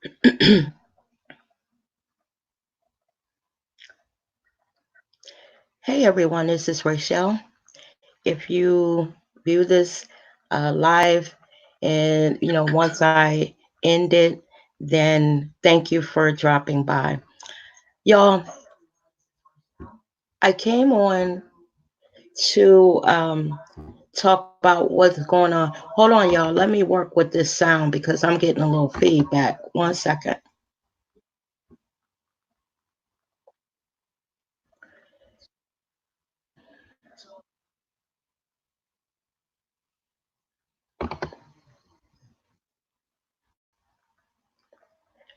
Hey everyone, this is Rachel. If you view this live and once I end it, then thank you for dropping by. Y'all, I came on to talk about what's going on. Hold on, y'all. Let me work with this sound because I'm getting a little feedback. 1 second.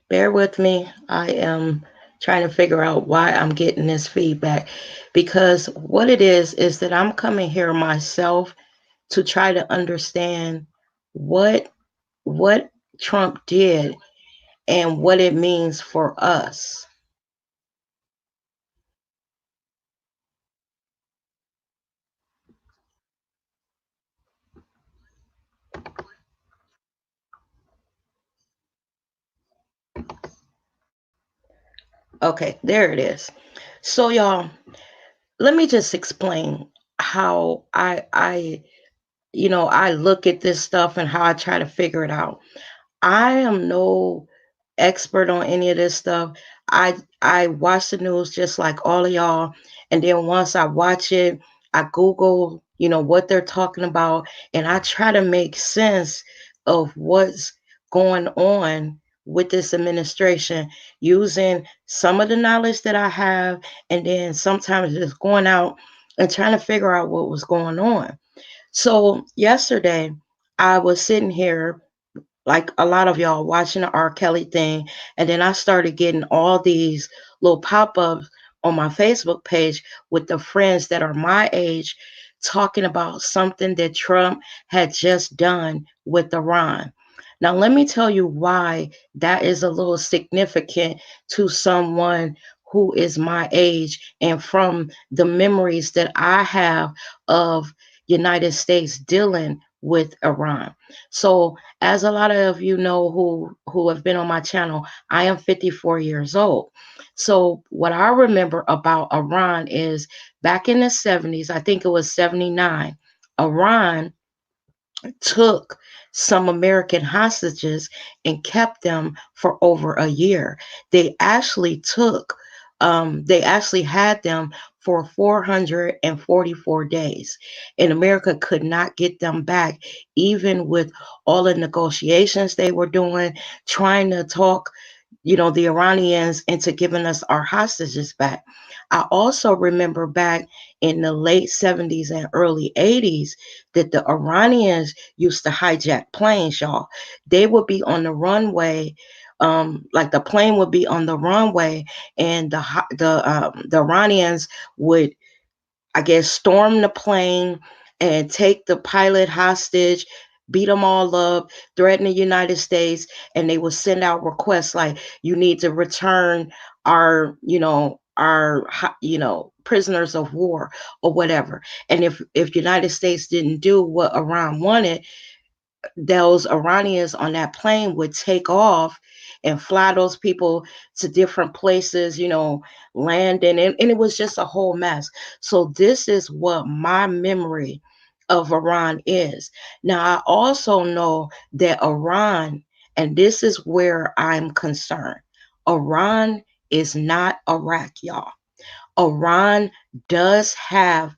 Bear with me. I am trying to figure out why I'm getting this feedback because what it is that I'm coming here myself to try to understand what what Trump did and what it means for us. Okay, there it is. So y'all, let me just explain how I look at this stuff and how I try to figure it out. I am no expert on any of this stuff. I watch the news just like all of y'all, and then once I watch it, I Google, what they're talking about, and I try to make sense of what's going on with this administration using some of the knowledge that I have, and then sometimes just going out and trying to figure out what was going on. So yesterday, I was sitting here like a lot of y'all watching the R. Kelly thing. And then I started getting all these little pop ups on my Facebook page with the friends that are my age talking about something that Trump had just done with Iran. Now, let me tell you why that is a little significant to someone who is my age and from the memories that I have of United States dealing with Iran. So as a lot of you know who have been on my channel, I am 54 years old. So what I remember about Iran is back in the 70s, I think it was 79, Iran took some American hostages and kept them for over a year. They actually had them for 444 days, and America could not get them back, even with all the negotiations they were doing, trying to talk the Iranians into giving us our hostages back. I also remember back in the late 70s and early 80s that the Iranians used to hijack planes, y'all. They would be on the runway. Like the plane would be on the runway, and the Iranians would, I guess, storm the plane and take the pilot hostage, beat them all up, threaten the United States, and they will send out requests like, you need to return our prisoners of war or whatever. And if United States didn't do what Iran wanted, those Iranians on that plane would take off and fly those people to different places, landing, and it was just a whole mess. So this is what my memory of Iran is. Now I also know that Iran, and this is where I'm concerned, Iran is not Iraq, y'all. Iran does have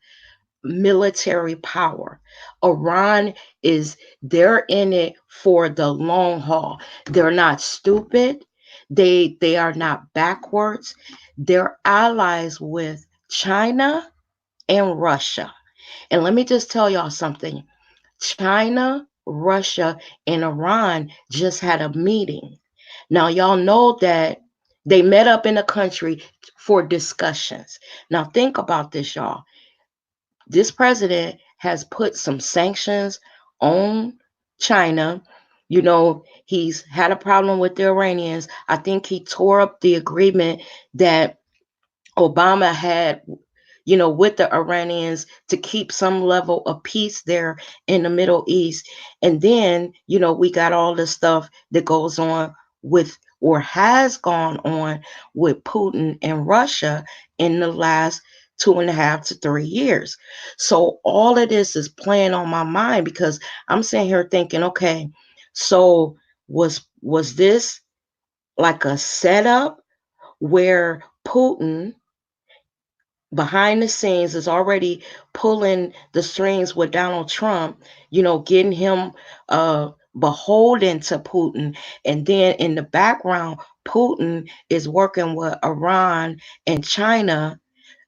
military power. Iran they're in it for the long haul. They're not stupid. They are not backwards. They're allies with China and Russia. And let me just tell y'all something. China, Russia, and Iran just had a meeting. Now y'all know that they met up in a country for discussions. Now think about this, y'all. This president has put some sanctions on China. He's had a problem with the Iranians. I think he tore up the agreement that Obama had, with the Iranians to keep some level of peace there in the Middle East. And then, we got all the stuff that goes on with or has gone on with Putin and Russia in the last 2.5 to 3 years. So all of this is playing on my mind because I'm sitting here thinking, okay, so was this like a setup where Putin behind the scenes is already pulling the strings with Donald Trump, getting him beholden to Putin. And then in the background, Putin is working with Iran and China.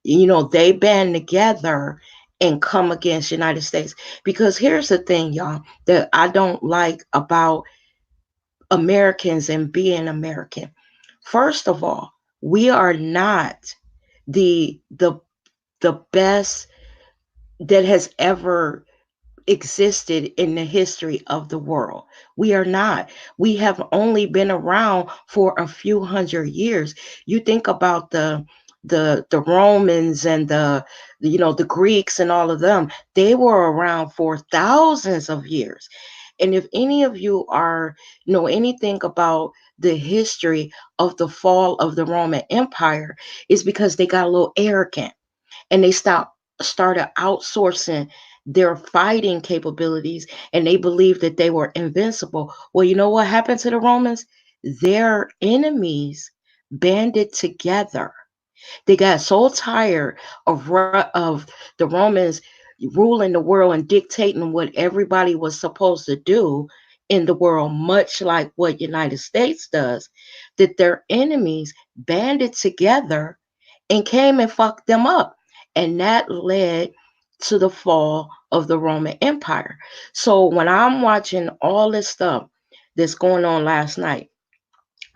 They band together and come against United States. Because here's the thing, y'all, that I don't like about Americans and being American. First of all, we are not the best that has ever existed in the history of the world. We are not. We have only been around for a few hundred years. You think about the Romans and the Greeks and all of them. They were around for thousands of years. And if any of you know anything about the history of the fall of the Roman Empire, it's because they got a little arrogant and they started outsourcing their fighting capabilities, and they believed that they were invincible. Well, you know what happened to the Romans? Their enemies banded together. They got so tired of the Romans ruling the world and dictating what everybody was supposed to do in the world, much like what United States does, that their enemies banded together and came and fucked them up. And that led to the fall of the Roman Empire. So when I'm watching all this stuff that's going on last night,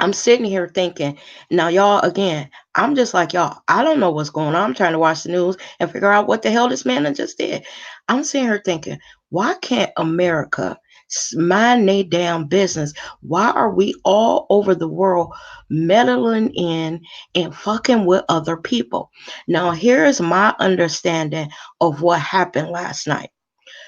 I'm sitting here thinking, now, y'all, again, I'm just like y'all. I don't know what's going on. I'm trying to watch the news and figure out what the hell this man just did. I'm sitting here thinking, why can't America mind their damn business? Why are we all over the world meddling in and fucking with other people? Now, here's my understanding of what happened last night.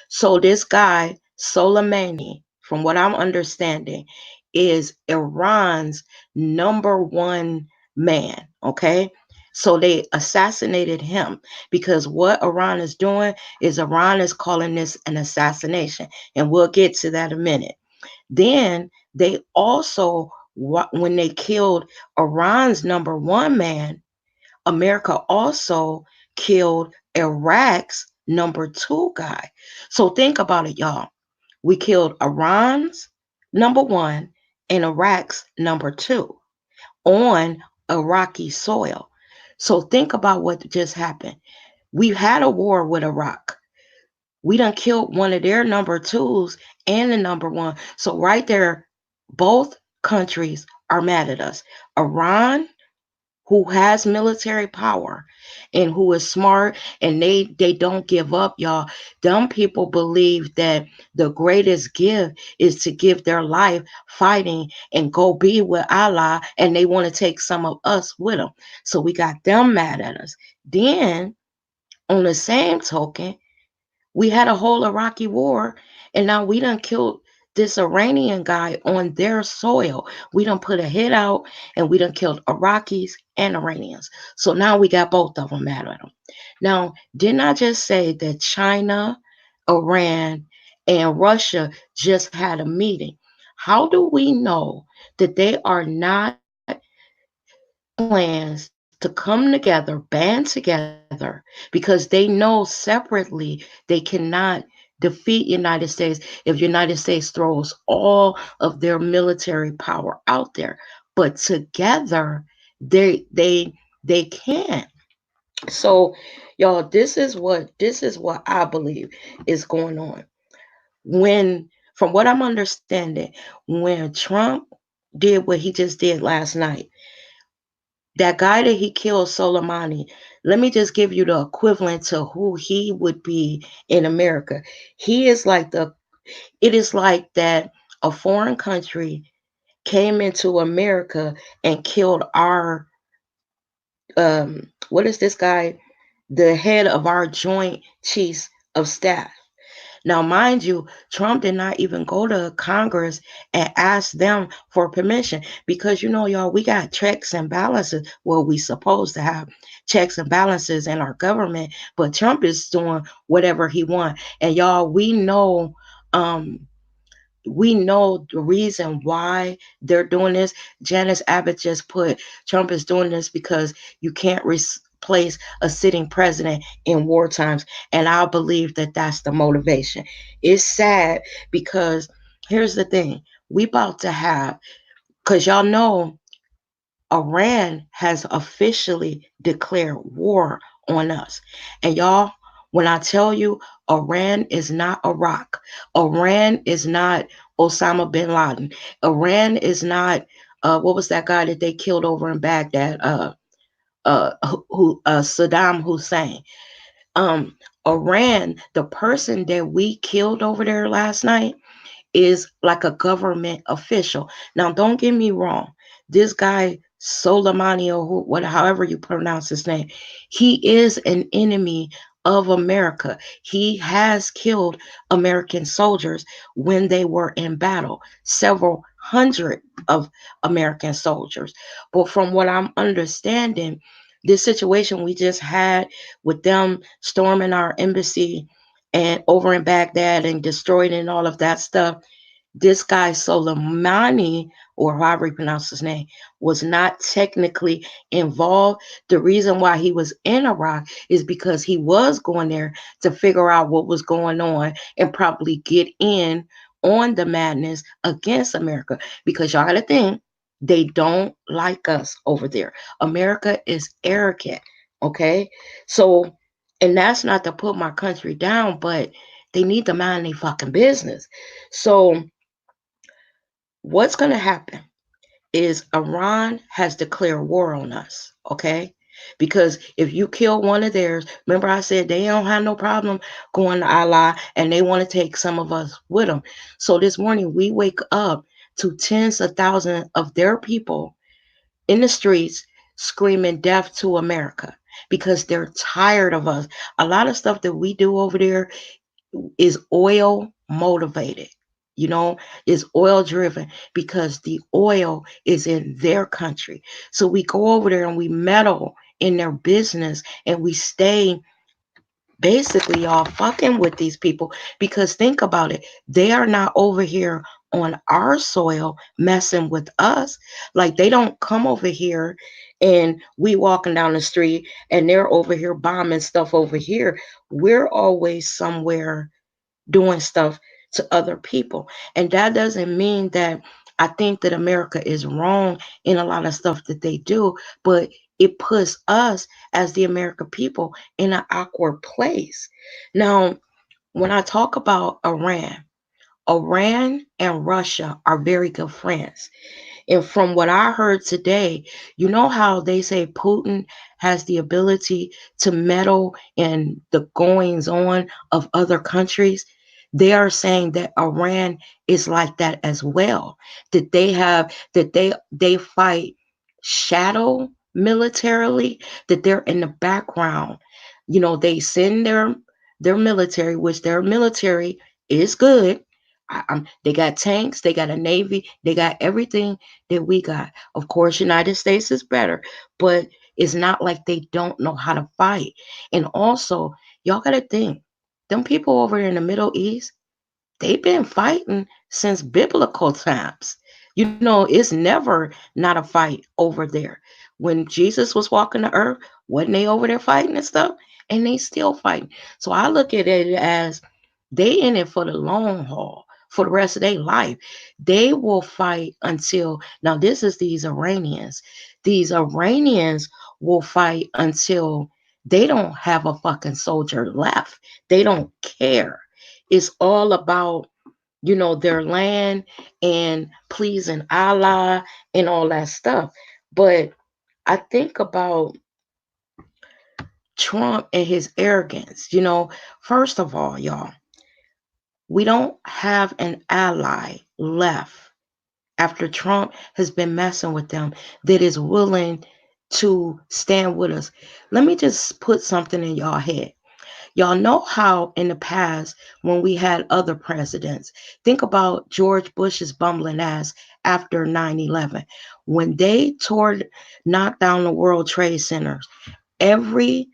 So this guy, Soleimani, from what I'm understanding, is Iran's number one man. Okay. So they assassinated him because what Iran is doing is Iran is calling this an assassination. And we'll get to that in a minute. Then they also, when they killed Iran's number one man, America also killed Iraq's number two guy. So think about it, y'all. We killed Iran's number one and Iraq's number two on Iraqi soil. So think about what just happened. We've had a war with Iraq. We done killed one of their number twos and the number one. So right there, both countries are mad at us. Iran, who has military power and who is smart, and they don't give up, y'all. Dumb people believe that the greatest gift is to give their life fighting and go be with Allah, and they want to take some of us with them. So we got them mad at us. Then on the same token, we had a whole Iraqi war, and now we done killed this Iranian guy on their soil. We done put a hit out, and we done killed Iraqis and Iranians. So now we got both of them mad at them. Now, didn't I just say that China, Iran, and Russia just had a meeting? How do we know that they are not plans to come together, band together, because they know separately they cannot defeat United States if United States throws all of their military power out there. But together they can. So y'all, this is what I believe is going on. When from what I'm understanding, when Trump did what he just did last night, that guy that he killed, Soleimani, let me just give you the equivalent to who he would be in America. He is like it is like that a foreign country came into America and killed our, what is this guy? The head of our joint chiefs of staff. Now, mind you, Trump did not even go to Congress and ask them for permission because, y'all, we got checks and balances. Well, we supposed to have checks and balances in our government, but Trump is doing whatever he wants. And y'all, um, we know the reason why they're doing this. Janice Abbott just put Trump is doing this because you can't replace a sitting president in war times. And I believe that that's the motivation. It's sad because here's the thing we about to have, because y'all know Iran has officially declared war on us. And y'all, when I tell you Iran is not Iraq, Iran is not Osama bin Laden, Iran is not what was that guy that they killed over in Baghdad? Saddam Hussein. Iran, the person that we killed over there last night, is like a government official. Now, don't get me wrong. This guy Soleimani, or however you pronounce his name, he is an enemy of America. He has killed American soldiers when they were in battle, several hundred of American soldiers. But from what I'm understanding, this situation we just had with them storming our embassy and over in Baghdad and destroying and all of that stuff, this guy Soleimani, or however you pronounce his name, was not technically involved. The reason why he was in Iraq is because he was going there to figure out what was going on and probably get in on the madness against America. Because y'all gotta think, they don't like us over there. America is arrogant. Okay. So, and that's not to put my country down, but they need to mind their fucking business. So what's going to happen is Iran has declared war on us, okay? Because if you kill one of theirs, remember I said they don't have no problem going to Allah and they want to take some of us with them. So this morning we wake up to tens of thousands of their people in the streets screaming death to America because they're tired of us. A lot of stuff that we do over there is oil motivated, you know, is oil driven because the oil is in their country. So we go over there and we meddle in their business and we stay basically y'all fucking with these people because think about it, they are not over here on our soil messing with us. Like they don't come over here and we walking down the street and they're over here bombing stuff over here. We're always somewhere doing stuff to other people. And that doesn't mean that I think that America is wrong in a lot of stuff that they do, but it puts us as the American people in an awkward place. Now, when I talk about Iran, Iran and Russia are very good friends. And from what I heard today, you know how they say Putin has the ability to meddle in the goings on of other countries? They are saying that Iran is like that as well. That they fight shadow militarily, that they're in the background. They send their military, which their military is good. They got tanks, they got a navy, they got everything that we got. Of course, United States is better, but it's not like they don't know how to fight. And also, y'all got to think, them people over in the Middle East, they've been fighting since biblical times. It's never not a fight over there. When Jesus was walking the earth, wasn't they over there fighting and stuff? And they still fighting. So I look at it as they in it for the long haul, for the rest of their life. They will fight until now. This is these Iranians. These Iranians will fight until they don't have a fucking soldier left. They don't care. It's all about, their land and pleasing Allah and all that stuff. But I think about Trump and his arrogance. First of all, y'all, we don't have an ally left after Trump has been messing with them that is willing to stand with us. Let me just put something in y'all head. Y'all know how in the past, when we had other presidents, think about George Bush's bumbling ass after 9/11. When they knocked down the World Trade Centers, every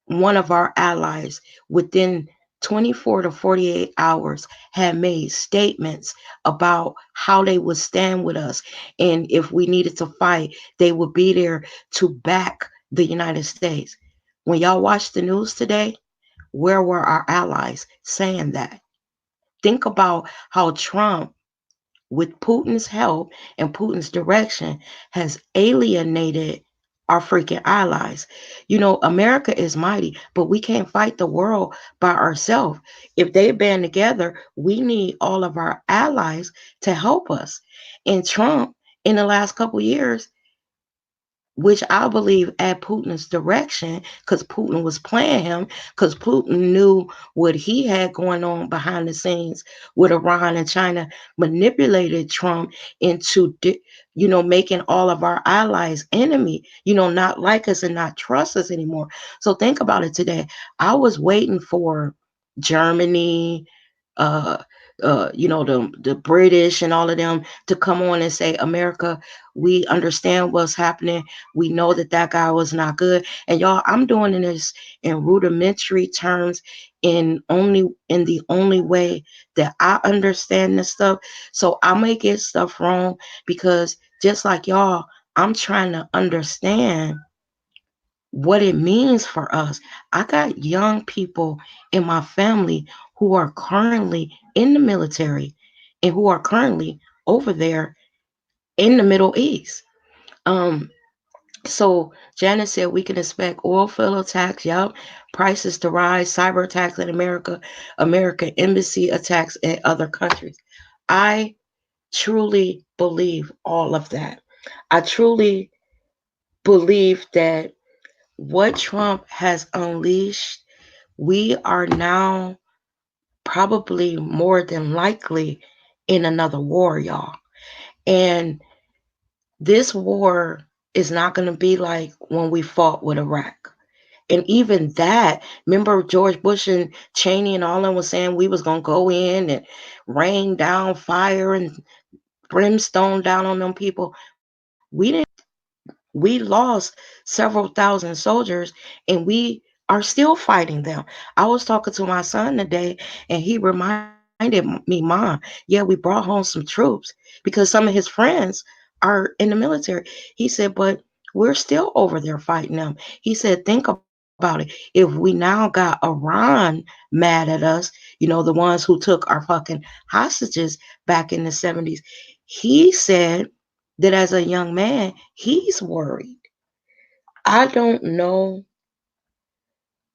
one of our allies within 24 to 48 hours had made statements about how they would stand with us. And if we needed to fight, they would be there to back the United States. When y'all watch the news today, where were our allies saying that? Think about how Trump, with Putin's help and Putin's direction, has alienated our freaking allies. America is mighty, but we can't fight the world by ourselves. If they band together, we need all of our allies to help us. And Trump, in the last couple years, which I believe at Putin's direction, because Putin was playing him, because Putin knew what he had going on behind the scenes with Iran and China, manipulated Trump into, making all of our allies enemy, not like us and not trust us anymore. So think about it today. I was waiting for Germany, uh, the British and all of them to come on and say, America, we understand what's happening. We know that that guy was not good. And y'all, I'm doing this in rudimentary terms, in the only way that I understand this stuff. So I may get stuff wrong because just like y'all, I'm trying to understand what it means for us. I got young people in my family who are currently in the military and who are currently over there in the Middle East. Um, so Janice said we can expect oil field attacks, yup, prices to rise, cyber attacks in America, American embassy attacks in other countries. I truly believe all of that. I truly believe that what Trump has unleashed, we are now probably more than likely in another war, y'all. And this war is not going to be like when we fought with Iraq. And even that, remember George Bush and Cheney and all of them was saying we was going to go in and rain down fire and brimstone down on them people. We lost several thousand soldiers and we are still fighting them. I was talking to my son today and he reminded me, Mom, yeah, we brought home some troops because some of his friends are in the military. He said, but we're still over there fighting them. He said, think about it. If we now got Iran mad at us, the ones who took our fucking hostages back in the 70s, he said that as a young man, he's worried. I don't know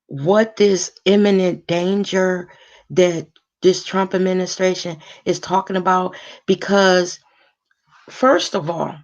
what this imminent danger that this Trump administration is talking about because, first of all,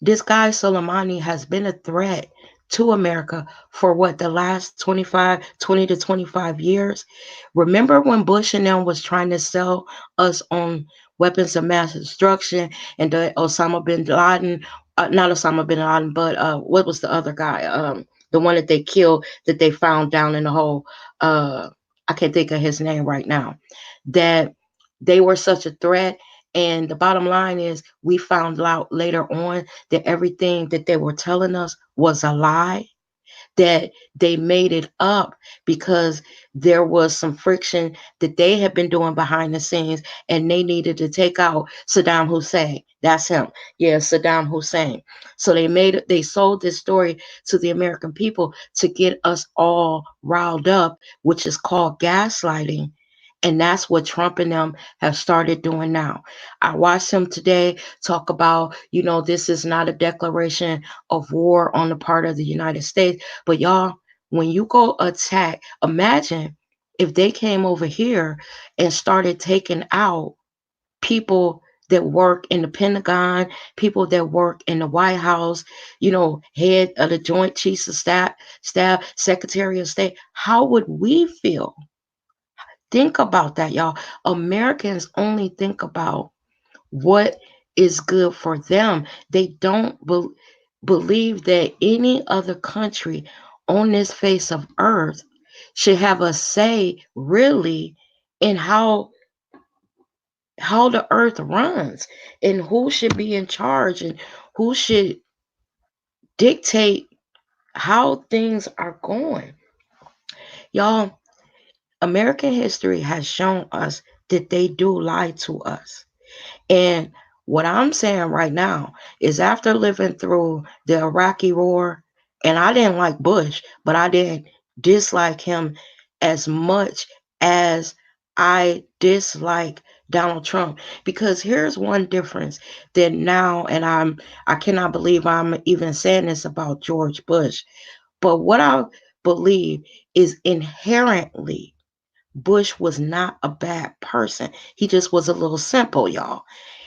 this guy Soleimani has been a threat to America for what the last 20 to 25 years. Remember when Bush and them was trying to sell us on weapons of mass destruction and the Osama bin Laden, not Osama bin Laden, but what was the other guy? The one that they killed that they found down in the hole. Uh, I can't think of his name right now. That they were such a threat. And the bottom line is, we found out later on that everything that they were telling us was a lie, that they made it up because there was some friction that they had been doing behind the scenes and they needed to take out Saddam Hussein. That's him. Yeah, Saddam Hussein. So they sold this story to the American people to get us all riled up, which is called gaslighting. And that's what Trump and them have started doing now. I watched him today talk about, this is not a declaration of war on the part of the United States. But y'all, when you go attack, imagine if they came over here and started taking out people that work in the Pentagon, people that work in the White House, head of the Joint Chiefs of Staff, Secretary of State. How would we feel? Think about that, y'all. Americans only think about what is good for them. They don't believe that any other country on this face of earth should have a say really in how the earth runs and who should be in charge and who should dictate how things are going. Y'all, American history has shown us that they do lie to us. And what I'm saying right now is after living through the Iraqi war, and I didn't like Bush, but I didn't dislike him as much as I dislike Donald Trump. Because here's one difference that now, and I cannot believe I'm even saying this about George Bush, but what I believe is inherently Bush was not a bad person. He just was a little simple, y'all,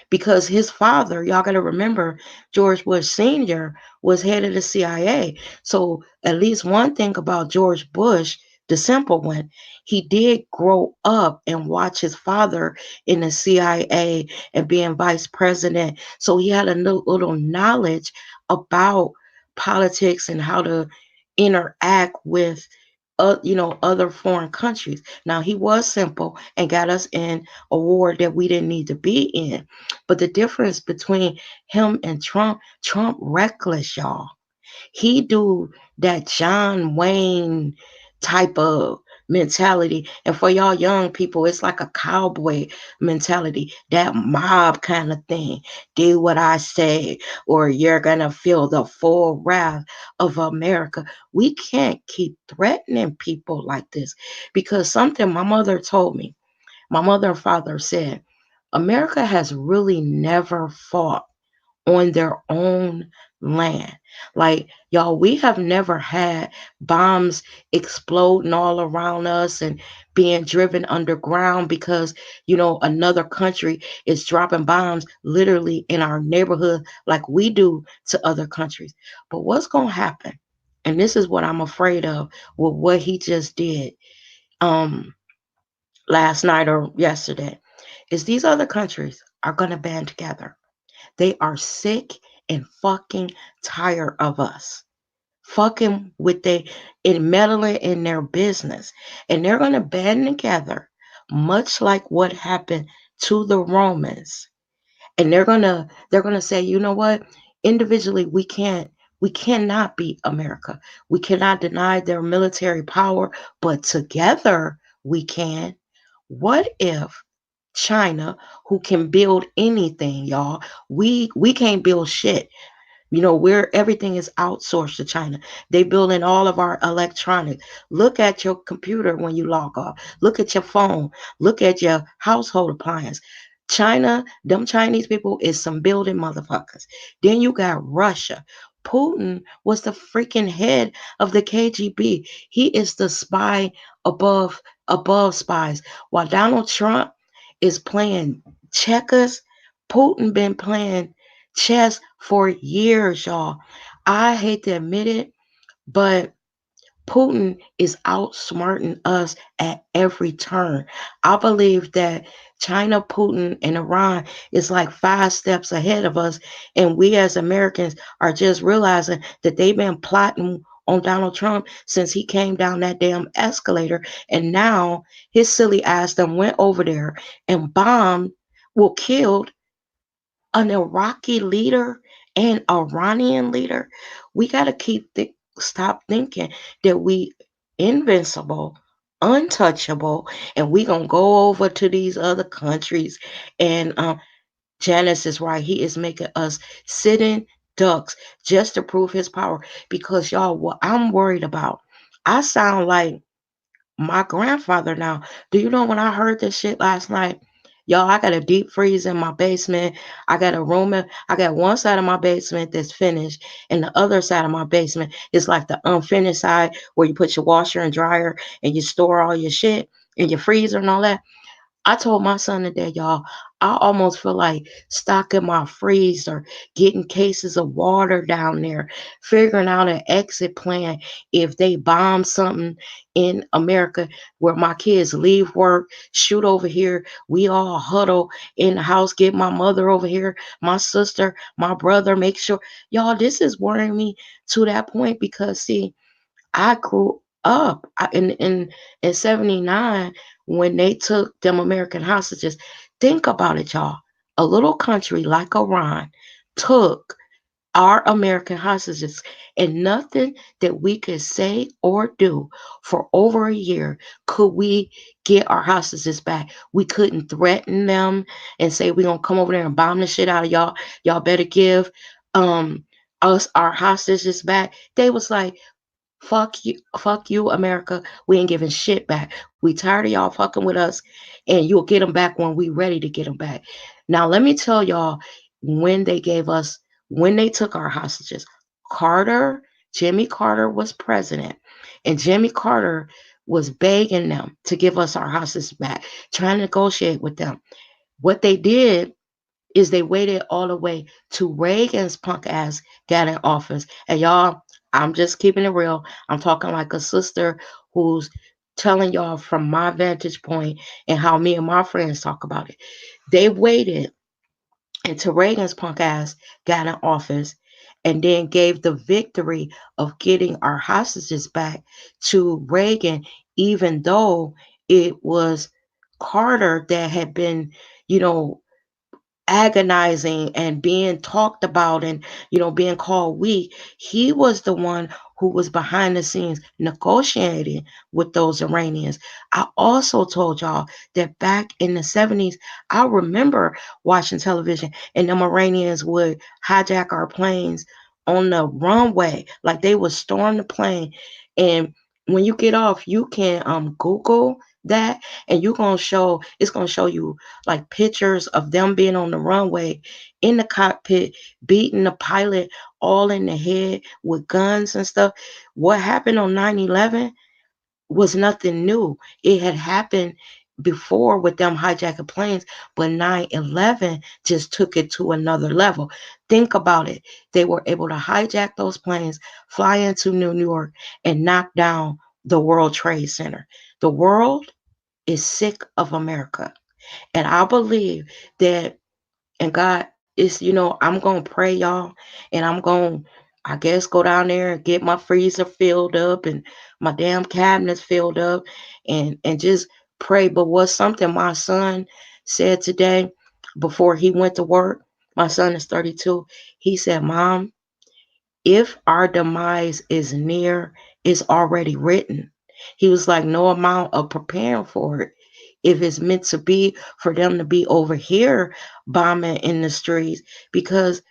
because his father, y'all got to remember, George Bush Sr. was head of the CIA. So, at least one thing about George Bush, the simple one, he did grow up and watch his father in the CIA and being vice president. So, he had a little knowledge about politics and how to interact with other foreign countries. Now he was simple and got us in a war that we didn't need to be in. But the difference between him and Trump reckless, y'all. He do that John Wayne type of mentality. And for y'all young people, it's like a cowboy mentality, that mob kind of thing. Do what I say, or you're gonna feel the full wrath of America. We can't keep threatening people like this because something my mother told me, my mother and father said, America has really never fought on their own land. Like, y'all, we have never had bombs exploding all around us and being driven underground because, another country is dropping bombs literally in our neighborhood like we do to other countries. But what's going to happen? And this is what I'm afraid of with what he just did um last night or yesterday is these other countries are going to band together. They are sick and fucking tired of us fucking with they and meddling in their business. And they're gonna band together, much like what happened to the Romans. And they're gonna say, you know what? Individually, we cannot beat America. We cannot deny their military power, but together we can. What if China, who can build anything, y'all? We can't build shit. Where everything is outsourced to China. They building all of our electronics. Look at your computer when you log off. Look at your phone. Look at your household appliance. China, them Chinese people is some building motherfuckers. Then you got Russia. Putin was the freaking head of the KGB. He is the spy above spies. While Donald Trump is playing checkers, Putin been playing chess for years, y'all. I hate to admit it, but Putin is outsmarting us at every turn. I believe that China, Putin, and Iran is like 5 steps ahead of us, and we as Americans are just realizing that they've been plotting on Donald Trump since he came down that damn escalator, and now his silly ass done went over there and bombed, well, killed an Iraqi leader and Iranian leader. We got to stop thinking that we invincible, untouchable, and we gonna go over to these other countries. And Janice is right. He is making us sitting ducks just to prove his power. Because y'all, what I'm worried about, I sound like my grandfather now. Do you know when I heard this shit last night? Y'all, I got a deep freeze in my basement. I got a room. I got one side of my basement that's finished, and the other side of my basement is like the unfinished side where you put your washer and dryer and you store all your shit and your freezer and all that. I told my son today, y'all, I almost feel like stocking my freezer, getting cases of water down there, figuring out an exit plan if they bomb something in America where my kids leave work, shoot over here. We all huddle in the house, get my mother over here, my sister, my brother, make sure. Y'all, this is worrying me to that point because, see, I grew up. In 79, when they took them American hostages, think about it, y'all. A little country like Iran took our American hostages, and nothing that we could say or do for over a year could we get our hostages back. We couldn't threaten them and say we're gonna come over there and bomb the shit out of y'all. Y'all better give um us our hostages back. They was like, fuck you, America. We ain't giving shit back. We tired of y'all fucking with us, and you'll get them back when we ready to get them back. Now, let me tell y'all when they gave us, when they took our hostages. Carter, Jimmy Carter was president, and Jimmy Carter was begging them to give us our hostages back, trying to negotiate with them. What they did is they waited all the way to Reagan's punk ass got in office. And y'all, I'm just keeping it real. I'm talking like a sister who's telling y'all from my vantage point and how me and my friends talk about it. They waited until Reagan's punk ass got in office and then gave the victory of getting our hostages back to Reagan, even though it was Carter that had been, you know, agonizing and being talked about and being called weak. He was the one who was behind the scenes negotiating with those Iranians. I also told y'all that back in the 70s, I remember watching television and them Iranians would hijack our planes on the runway, like they would storm the plane. And when you get off, you can Google that, and it's gonna show you like pictures of them being on the runway in the cockpit, beating the pilot all in the head with guns and stuff. What happened on 9/11 was nothing new. It had happened before with them hijacking planes, but 9/11 just took it to another level. Think about it. They were able to hijack those planes, fly into New York, and knock down the World Trade Center. The world is sick of America. And I believe that, and God is, I'm going to pray, y'all, and I'm going to, I guess, go down there and get my freezer filled up and my damn cabinets filled up and just pray. But what's something my son said today before he went to work? My son is 32. He said, Mom, if our demise is near, it's already written. He was like, no amount of preparing for it. If it's meant to be for them to be over here bombing in the streets, because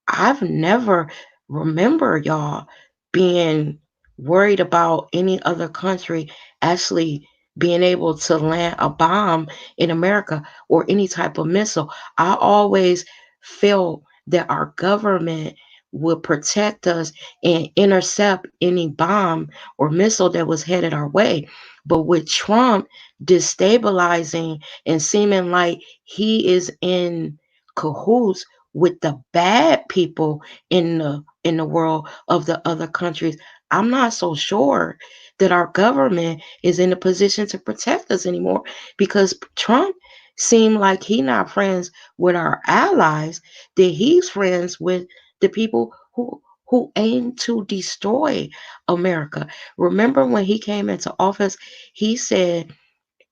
I've never remember y'all being worried about any other country actually being able to land a bomb in America or any type of missile. I always felt that our government would protect us and intercept any bomb or missile that was headed our way. But with Trump destabilizing and seeming like he is in cahoots with the bad people in the world of the other countries, I'm not so sure that our government is in a position to protect us anymore, because Trump seemed like he not friends with our allies, that he's friends with the people who aim to destroy America. Remember when he came into office, he said,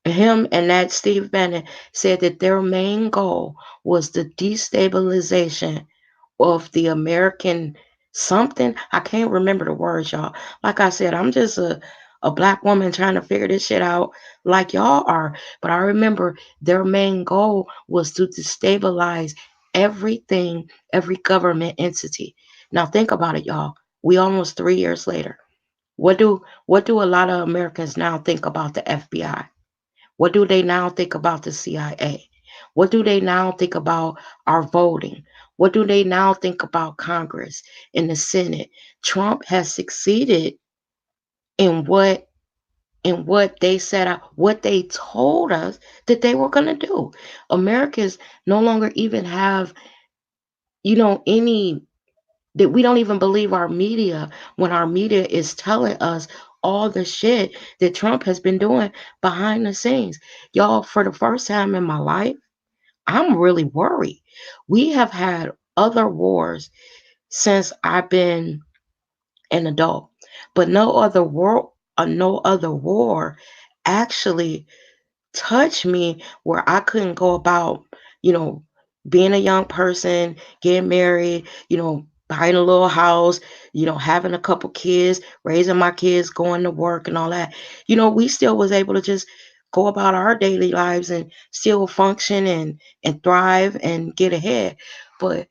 him and that Steve Bannon said that their main goal was the destabilization of the American something. I can't remember the words, y'all. Like I said, I'm just a black woman trying to figure this shit out like y'all are. But I remember their main goal was to destabilize everything, every government entity. Now think about it, y'all. We almost 3 years later. What do a lot of Americans now think about the FBI? What do they now think about the CIA? What do they now think about our voting? What do they now think about Congress and the Senate? Trump has succeeded in what they set out, what they told us that they were going to do. Americans no longer even have, any, that we don't even believe our media when our media is telling us all the shit that Trump has been doing behind the scenes. Y'all, for the first time in my life, I'm really worried. We have had other wars since I've been an adult, but no other war. no other war actually touched me where I couldn't go about, you know, being a young person, getting married, buying a little house, having a couple kids, raising my kids, going to work and all that. We still was able to just go about our daily lives and still function and thrive and get ahead. But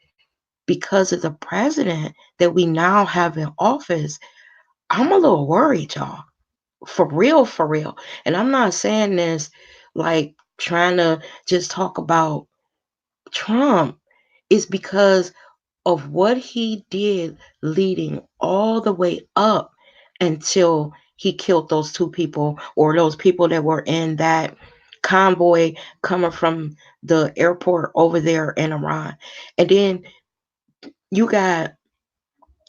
because of the president that we now have in office, I'm a little worried, y'all. For real, for real. And I'm not saying this like trying to just talk about Trump. It's because of what he did leading all the way up until he killed those two people or those people that were in that convoy coming from the airport over there in Iran. And then you got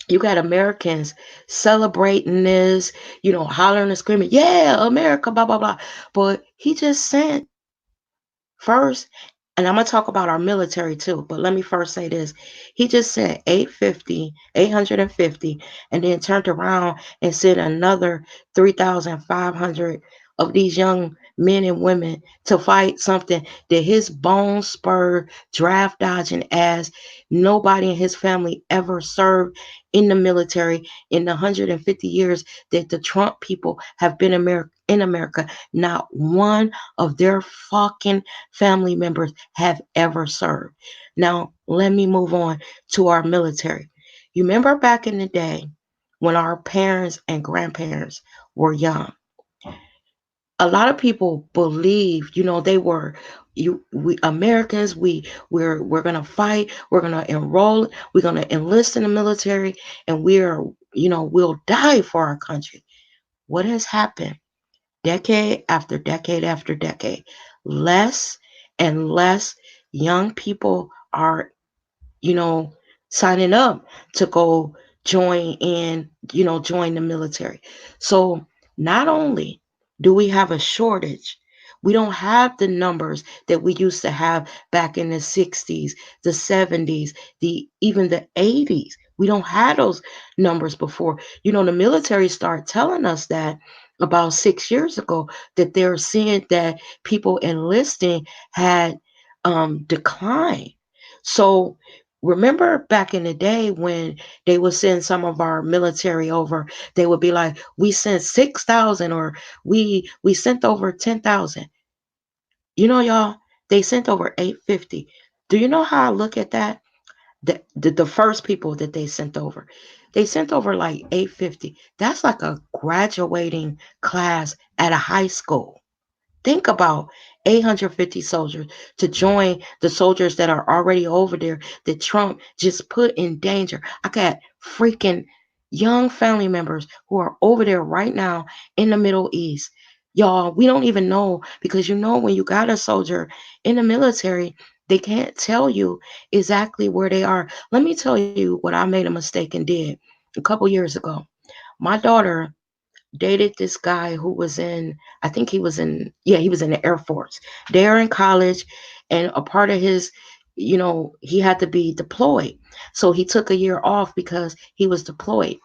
you got Americans celebrating this, hollering and screaming, yeah, America, blah, blah, blah. But he just sent first, and I'm gonna talk about our military too, but let me first say this. He just sent 850, and then turned around and sent another 3,500 of these young men and women to fight something that his bone spur draft dodging ass nobody in his family ever served in the military in the 150 years that the Trump people have been in America. Not one of their fucking family members have ever served. Now, let me move on to our military. You remember back in the day when our parents and grandparents were young, a lot of people believed, they were we Americans, we're gonna fight, we're gonna enroll, we're gonna enlist in the military, and we'll die for our country. What has happened? Decade after decade after decade, less and less young people are, you know, signing up to go join the military. So not only do we have a shortage, we don't have the numbers that we used to have back in the 60s, the 70s, the even the 80s. We don't have those numbers before. The military started telling us that about 6 years ago that they're seeing that people enlisting had declined. So remember back in the day when they would send some of our military over, they would be like, "We sent 6,000 or we sent over 10,000." Y'all, they sent over 850. Do you know how I look at that? The first people that they sent over like 850. That's like a graduating class at a high school. Think about 850 soldiers to join the soldiers that are already over there that Trump just put in danger. I got freaking young family members who are over there right now in the Middle East. Y'all, we don't even know because when you got a soldier in the military, they can't tell you exactly where they are. Let me tell you what I made a mistake and did a couple years ago. My daughter dated this guy who was in, I think he was in the Air Force. They're in college, and a part of his, he had to be deployed. So he took a year off because he was deployed.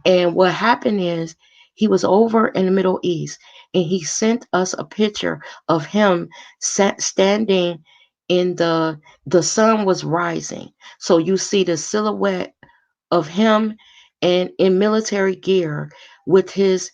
And what happened is he was over in the Middle East and he sent us a picture of him standing in the sun was rising. So you see the silhouette of him and in military gear with his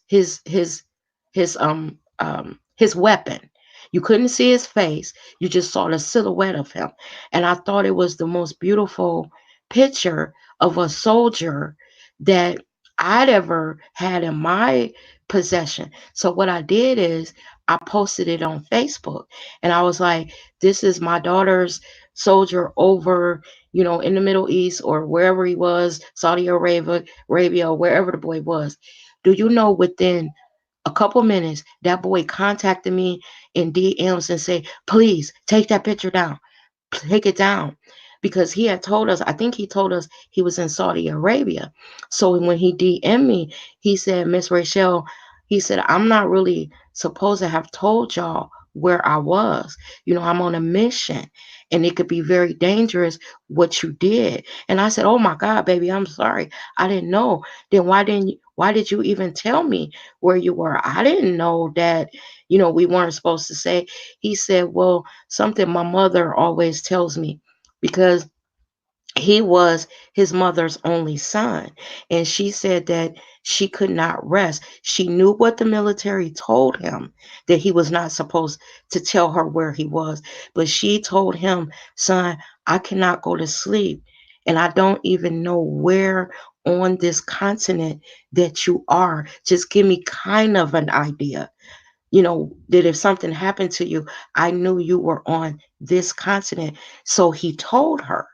weapon. You couldn't see his face. You just saw the silhouette of him. And I thought it was the most beautiful picture of a soldier that I'd ever had in my possession. So what I did is I posted it on Facebook and I was like, this is my daughter's soldier over, in the Middle East or wherever he was, Saudi Arabia, wherever the boy was. Do you know within a couple minutes, that boy contacted me in DMs and say, please take that picture down. Take it down. Because he had told us, I think he told us he was in Saudi Arabia. So when he DM'd me, he said, Miss Rachel, he said, I'm not really supposed to have told y'all where I was. I'm on a mission and it could be very dangerous what you did. And I said, "Oh my God, baby, I'm sorry. I didn't know." Then why did you even tell me where you were? I didn't know that, we weren't supposed to say. He said, "Well, something my mother always tells me because he was his mother's only son, and she said that she could not rest. She knew what the military told him, that he was not supposed to tell her where he was, but she told him, 'Son, I cannot go to sleep, and I don't even know where on this continent that you are. Just give me kind of an idea, that if something happened to you, I knew you were on this continent.'" So he told her.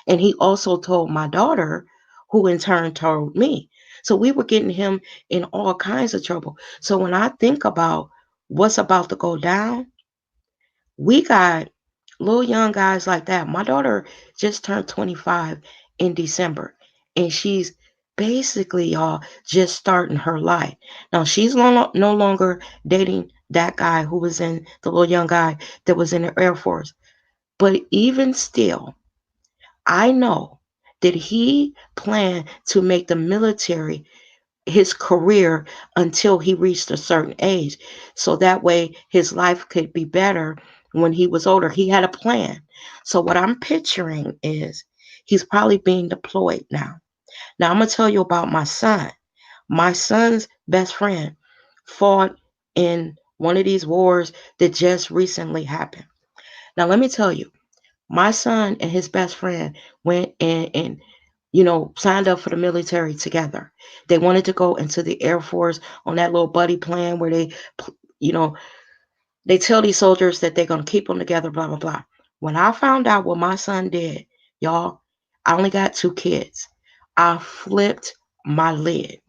And he also told my daughter, who in turn told me. So we were getting him in all kinds of trouble. So when I think about what's about to go down, we got little young guys like that. My daughter just turned 25 in December, and she's basically, y'all, just starting her life. Now, she's no longer dating that guy who was in the little young guy that was in the Air Force. But even still, I know that he planned to make the military his career until he reached a certain age. So that way his life could be better when he was older. He had a plan. So what I'm picturing is he's probably being deployed now. Now I'm going to tell you about my son. My son's best friend fought in one of these wars that just recently happened. Now let me tell you, my son and his best friend went and signed up for the military together. They wanted to go into the Air Force on that little buddy plan where you know, they tell these soldiers that they're going to keep them together, blah, blah, blah. When I found out what my son did, y'all, I only got two kids. I flipped my lid.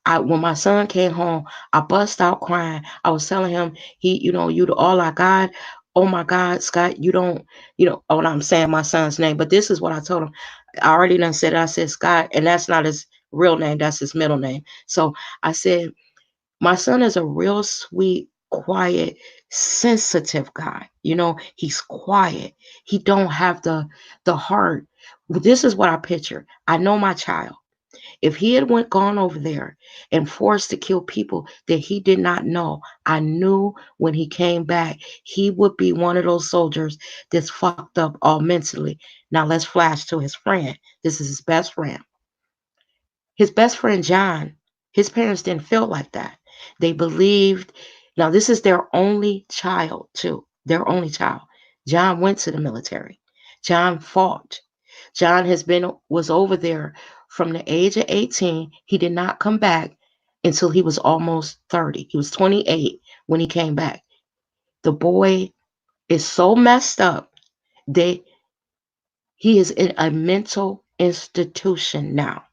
When my son came home, I bust out crying. I was telling him, you the all I got. Oh my God, Scott, you don't, oh, I'm saying my son's name, but this is what I told him. I already done said it. I said Scott, and that's not his real name, that's his middle name. So I said, my son is a real sweet, quiet, sensitive guy. He's quiet. He don't have the heart. This is what I picture. I know my child. If he had gone over there and forced to kill people that he did not know, I knew when he came back, he would be one of those soldiers that's fucked up all mentally. Now let's flash to his friend. This is his best friend. His best friend, John, his parents didn't feel like that. They believed, now this is their only child, too. Their only child. John went to the military. John fought. John was over there from the age of 18. He did not come back until he was almost 30. He was 28 when he came back. The boy is so messed up that he is in a mental institution now.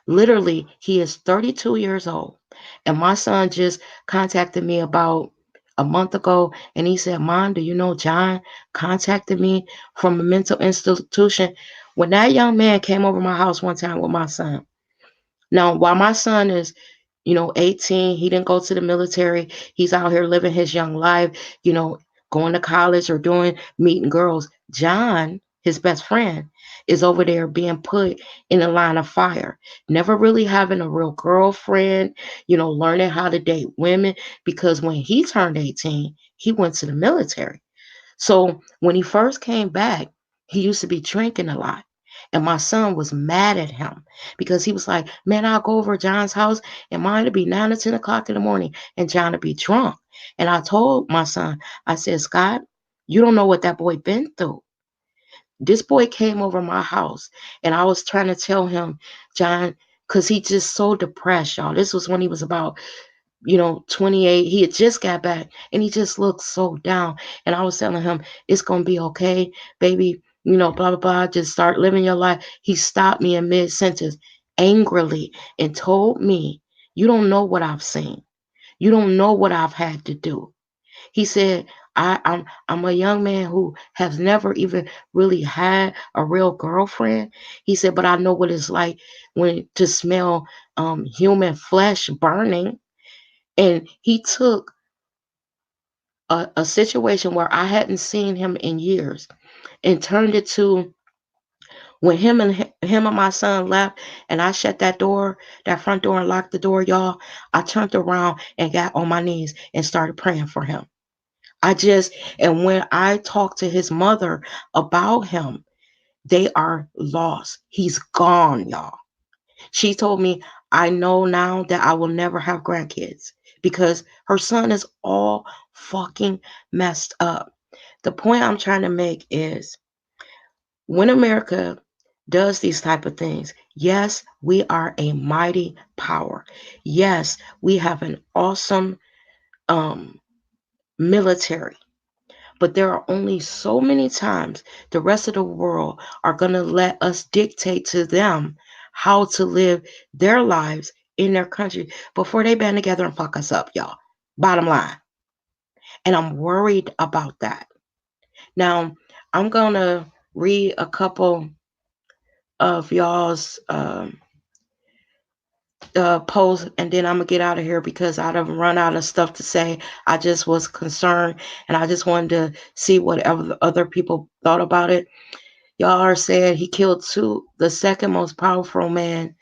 Literally, he is 32 years old. And my son just contacted me about a month ago and he said, "Mom, do you know John contacted me from a mental institution?" When that young man came over my house one time with my son. Now, while my son is 18. He didn't go to the military. He's out here living his young life, going to college or meeting girls. John, his best friend, is over there being put in the line of fire, never really having a real girlfriend, learning how to date women because when he turned 18, he went to the military. So when he first came back, he used to be drinking a lot. And my son was mad at him because he was like, "Man, I'll go over to John's house and mine to be 9 or 10 o'clock in the morning and John to be drunk." And I told my son, I said, "Scott, you don't know what that boy been through. This boy came over my house and I was trying to tell him, John, because he just so depressed, y'all. This was when he was about 28. He had just got back and he just looked so down. And I was telling him, it's going to be okay, baby, blah, blah, blah. Just start living your life. He stopped me in mid sentence angrily and told me, "You don't know what I've seen. You don't know what I've had to do." He said, I'm a young man who has never even really had a real girlfriend. He said, but I know what it's like when to smell human flesh burning. And he took a situation where I hadn't seen him in years, and turned it to when him and my son left, and I shut that front door, and locked the door, y'all. I turned around and got on my knees and started praying for him. I just and when I talked to his mother about him, they are lost. He's gone, y'all. She told me, I know now that I will never have grandkids because her son is all fucking messed up. The point I'm trying to make is when America does these type of things, yes, we are a mighty power. Yes, we have an awesome um, military. But there are only so many times the rest of the world are going to let us dictate to them how to live their lives in their country before they band together and fuck us up, y'all. Bottom line. And I'm worried about that. Now, I'm going to read a couple of y'all's posts, and then I'm going to get out of here because I've run out of stuff to say. I just was concerned, and I just wanted to see what other people thought about it. Y'all are saying he killed the second most powerful man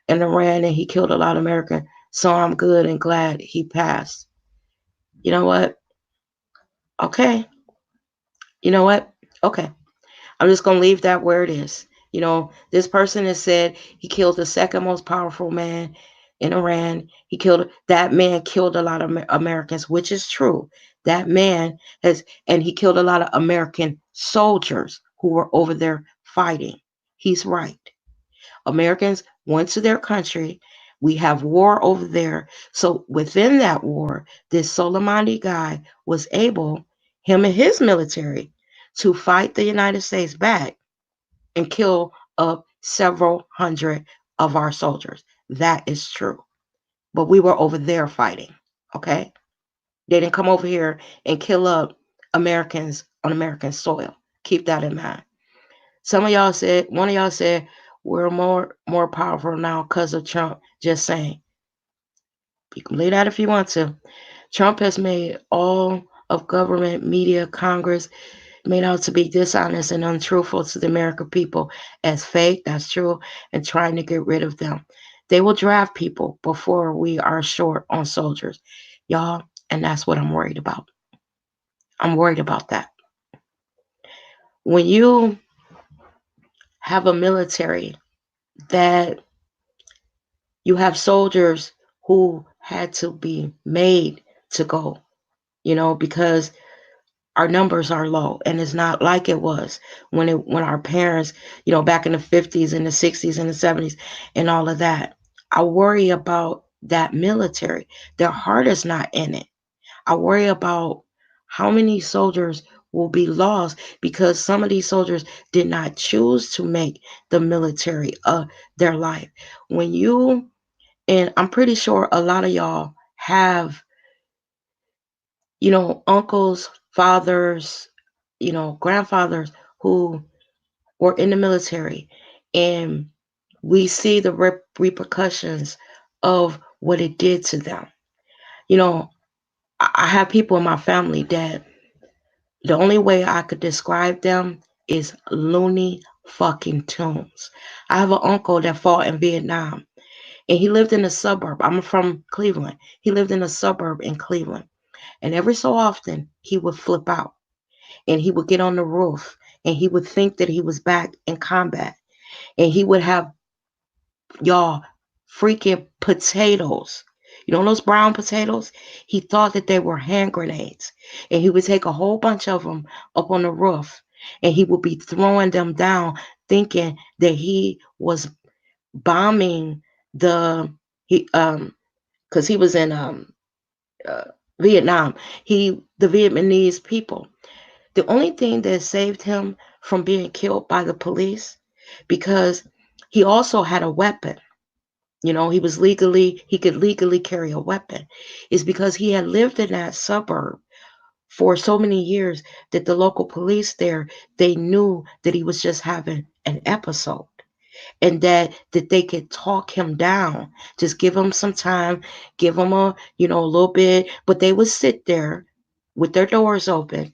in Iran, and he killed a lot of Americans. So I'm good and glad he passed. You know what? Okay. You know what? Okay. I'm just going to leave that where it is. This person has said he killed the second most powerful man in Iran. That man killed a lot of Americans, which is true. That man and he killed a lot of American soldiers who were over there fighting. He's right. Americans went to their country. We have war over there. So within that war, this Soleimani guy was able, him and his military, to fight the United States back and kill up several hundred of our soldiers. That is true. But we were over there fighting. Okay? They didn't come over here and kill up Americans on American soil. Keep that in mind. One of y'all said, we're more powerful now because of Trump. Just saying. You can believe that if you want to. Trump has made all of government, media, Congress made out to be dishonest and untruthful to the American people as fake, that's true, and trying to get rid of them. They will draft people before we are short on soldiers. Y'all, and that's what I'm worried about. I'm worried about that. When you have a military that you have soldiers who had to be made to go, because our numbers are low, and it's not like it was when our parents, back in the 50s and the 60s and the 70s and all of that. I worry about that military. Their heart is not in it. I worry about how many soldiers will be lost because some of these soldiers did not choose to make the military their life. And I'm pretty sure a lot of y'all have, uncles, fathers, grandfathers who were in the military, and we see the repercussions of what it did to them. You know, I have people in my family that the only way I could describe them is loony fucking tunes. I have an uncle that fought in Vietnam, and he lived in a suburb. I'm from Cleveland. He lived in a suburb in Cleveland. And every so often, he would flip out and he would get on the roof and he would think that he was back in combat. And he would have, y'all, freaking potatoes. Those brown potatoes? He thought that they were hand grenades. And he would take a whole bunch of them up on the roof and he would be throwing them down, thinking that he was bombing because he was in uh, Vietnam. The Vietnamese people. The only thing that saved him from being killed by the police, because he also had a weapon. He could legally carry a weapon, is because he had lived in that suburb for so many years that the local police there, they knew that he was just having an episode, and that they could talk him down, just give him some time, give him a little bit, but they would sit there with their doors open,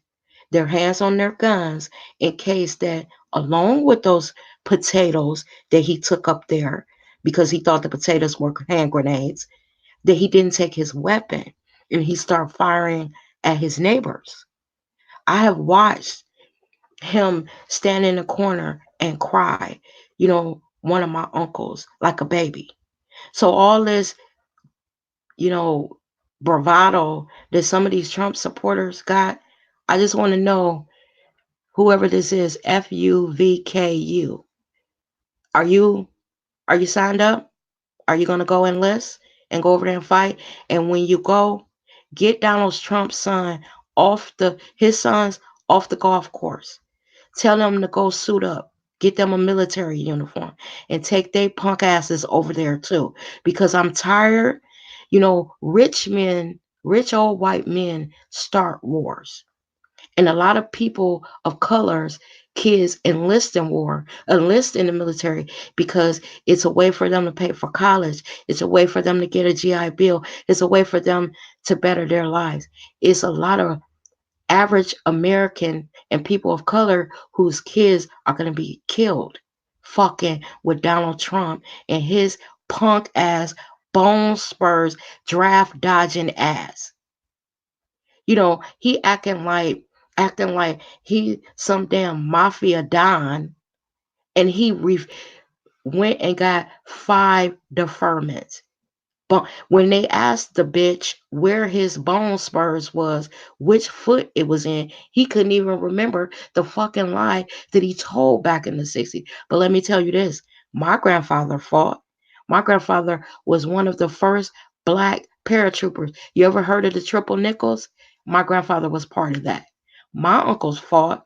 their hands on their guns, in case that along with those potatoes that he took up there because he thought the potatoes were hand grenades, that he didn't take his weapon and he started firing at his neighbors. I have watched him stand in the corner and cry, one of my uncles, like a baby. So all this, you know, bravado that some of these Trump supporters got, I just want to know, whoever this is, FUVKU, are you are you signed up? Are you gonna go enlist and go over there and fight? And when you go, get Donald Trump's his sons off the golf course. Tell them to go suit up. Get them a military uniform and take their punk asses over there too. Because I'm tired. Rich men, rich old white men start wars. And a lot of people of colors, kids enlist in the military because it's a way for them to pay for college. It's a way for them to get a GI Bill. It's a way for them to better their lives. It's a lot of average American and people of color whose kids are going to be killed fucking with Donald Trump and his punk ass, bone spurs, draft dodging ass. He acting like he some damn mafia don, and he went and got 5 deferments. But when they asked the bitch where his bone spurs was, which foot it was in, he couldn't even remember the fucking lie that he told back in the 60s. But let me tell you this, my grandfather fought. My grandfather was one of the first black paratroopers. You ever heard of the Triple Nickels? My grandfather was part of that. My uncles fought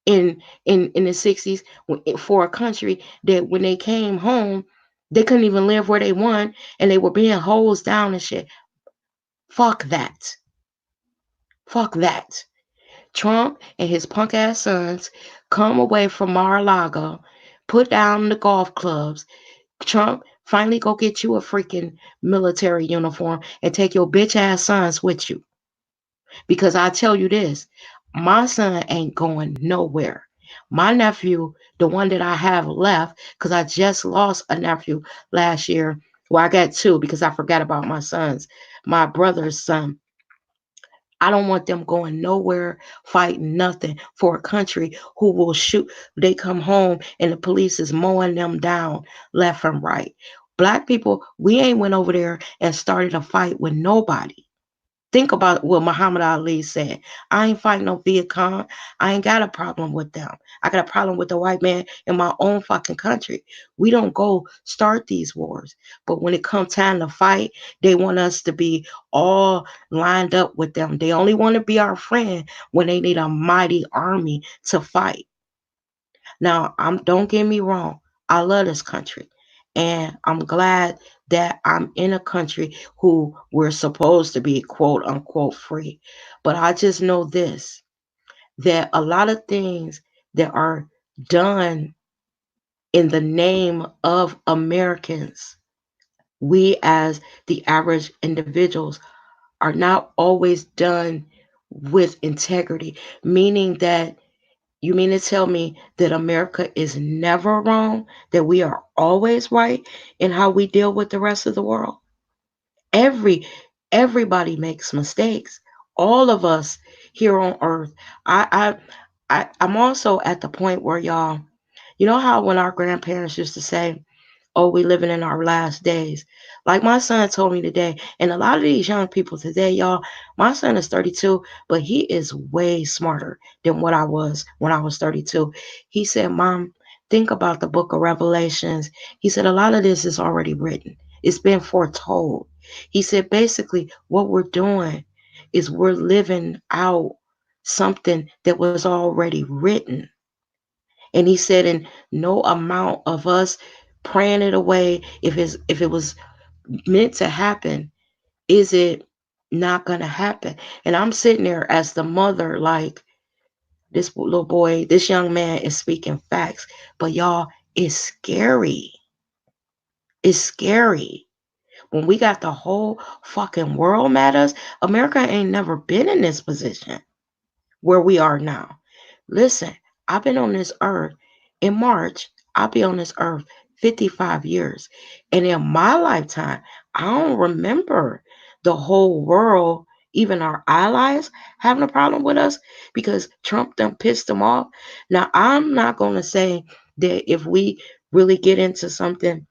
in the 60s for a country that when they came home, they couldn't even live where they want, and they were being hosed down and shit. Fuck that. Fuck that. Trump and his punk ass sons come away from Mar-a-Lago, put down the golf clubs. Trump, finally go get you a freaking military uniform and take your bitch ass sons with you. Because I tell you this, my son ain't going nowhere. My nephew, the one that I have left, because I just lost a nephew last year. Well, I got two because I forgot about my sons, my brother's son. I don't want them going nowhere, fighting nothing for a country who will shoot. They come home and the police is mowing them down left and right. Black people, we ain't went over there and started a fight with nobody. Think about what Muhammad Ali said. I ain't fighting no Viet Cong. I ain't got a problem with them. I got a problem with the white man in my own fucking country. We don't go start these wars. But when it comes time to fight, they want us to be all lined up with them. They only want to be our friend when they need a mighty army to fight. Now, don't get me wrong. I love this country. And I'm glad that I'm in a country who we're supposed to be quote unquote free. But I just know this, that a lot of things that are done in the name of Americans, we as the average individuals are not always done with integrity, meaning that you mean to tell me that America is never wrong, that we are always right in how we deal with the rest of the world? Every everybody makes mistakes. All of us here on earth. I'm also at the point where y'all, you know how when our grandparents used to say, oh, we living in our last days. Like my son told me today, and a lot of these young people today, y'all, my son is 32, but he is way smarter than what I was when I was 32. He said, Mom, think about the book of Revelations. He said, a lot of this is already written. It's been foretold. He said, basically, what we're doing is we're living out something that was already written. And he said, and no amount of us praying it away, if it was meant to happen, is it not gonna happen? And I'm sitting there as the mother, like, this little boy, this young man is speaking facts, but y'all, it's scary. It's scary. When we got the whole fucking world mad at us, America ain't never been in this position where we are now. Listen, I've been on this earth in March, I'll be on this earth 55 years. And in my lifetime, I don't remember the whole world, even our allies, having a problem with us because Trump done pissed them off. Now, I'm not going to say that if we really get into something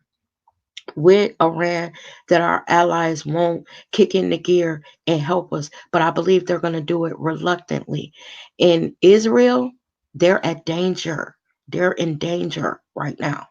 with Iran that our allies won't kick in the gear and help us. But I believe they're going to do it reluctantly. In Israel, they're at danger. They're in danger right now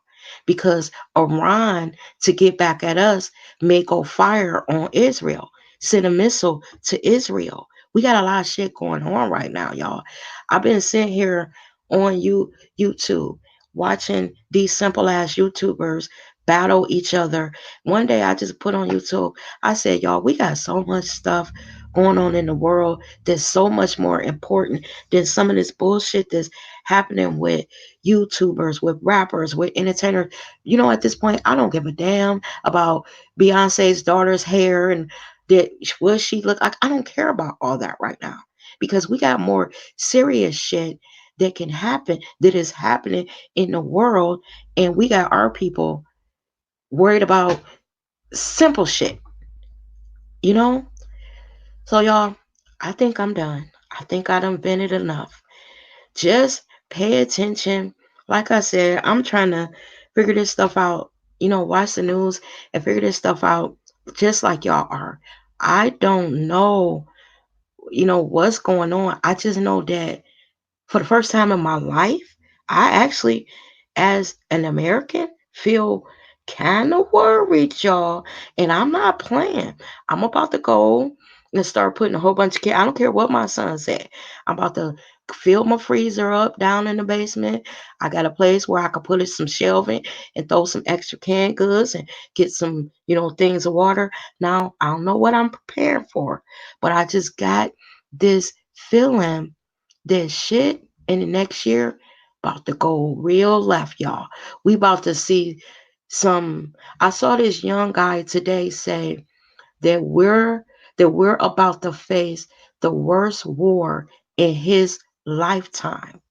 because Iran, to get back at us, may go fire on Israel, send a missile to Israel. We got a lot of shit going on right now, y'all. I've been sitting here on YouTube watching these simple ass YouTubers battle each other. One day I just put on YouTube, I said, y'all, we got so much stuff going on in the world that's so much more important than some of this bullshit that's happening with YouTubers, with rappers, with entertainers. At this point, I don't give a damn about Beyonce's daughter's hair and that what she look like. I don't care about all that right now because we got more serious shit that can happen that is happening in the world, and we got our people worried about simple shit, you know? So, y'all, I think I'm done. I think I done vented enough. Just pay attention. Like I said, I'm trying to figure this stuff out, watch the news and figure this stuff out just like y'all are. I don't know, what's going on. I just know that for the first time in my life, I actually, as an American, feel kind of worried, y'all. And I'm not playing. I'm about to go and start putting a whole bunch of I don't care what my son said. I'm about to fill my freezer up down in the basement. I got a place where I can put it some shelving and throw some extra canned goods and get some, things of water. Now, I don't know what I'm preparing for, but I just got this feeling this shit in the next year about to go real left, y'all. We about to see some. I saw this young guy today say that we're about to face the worst war in his lifetime.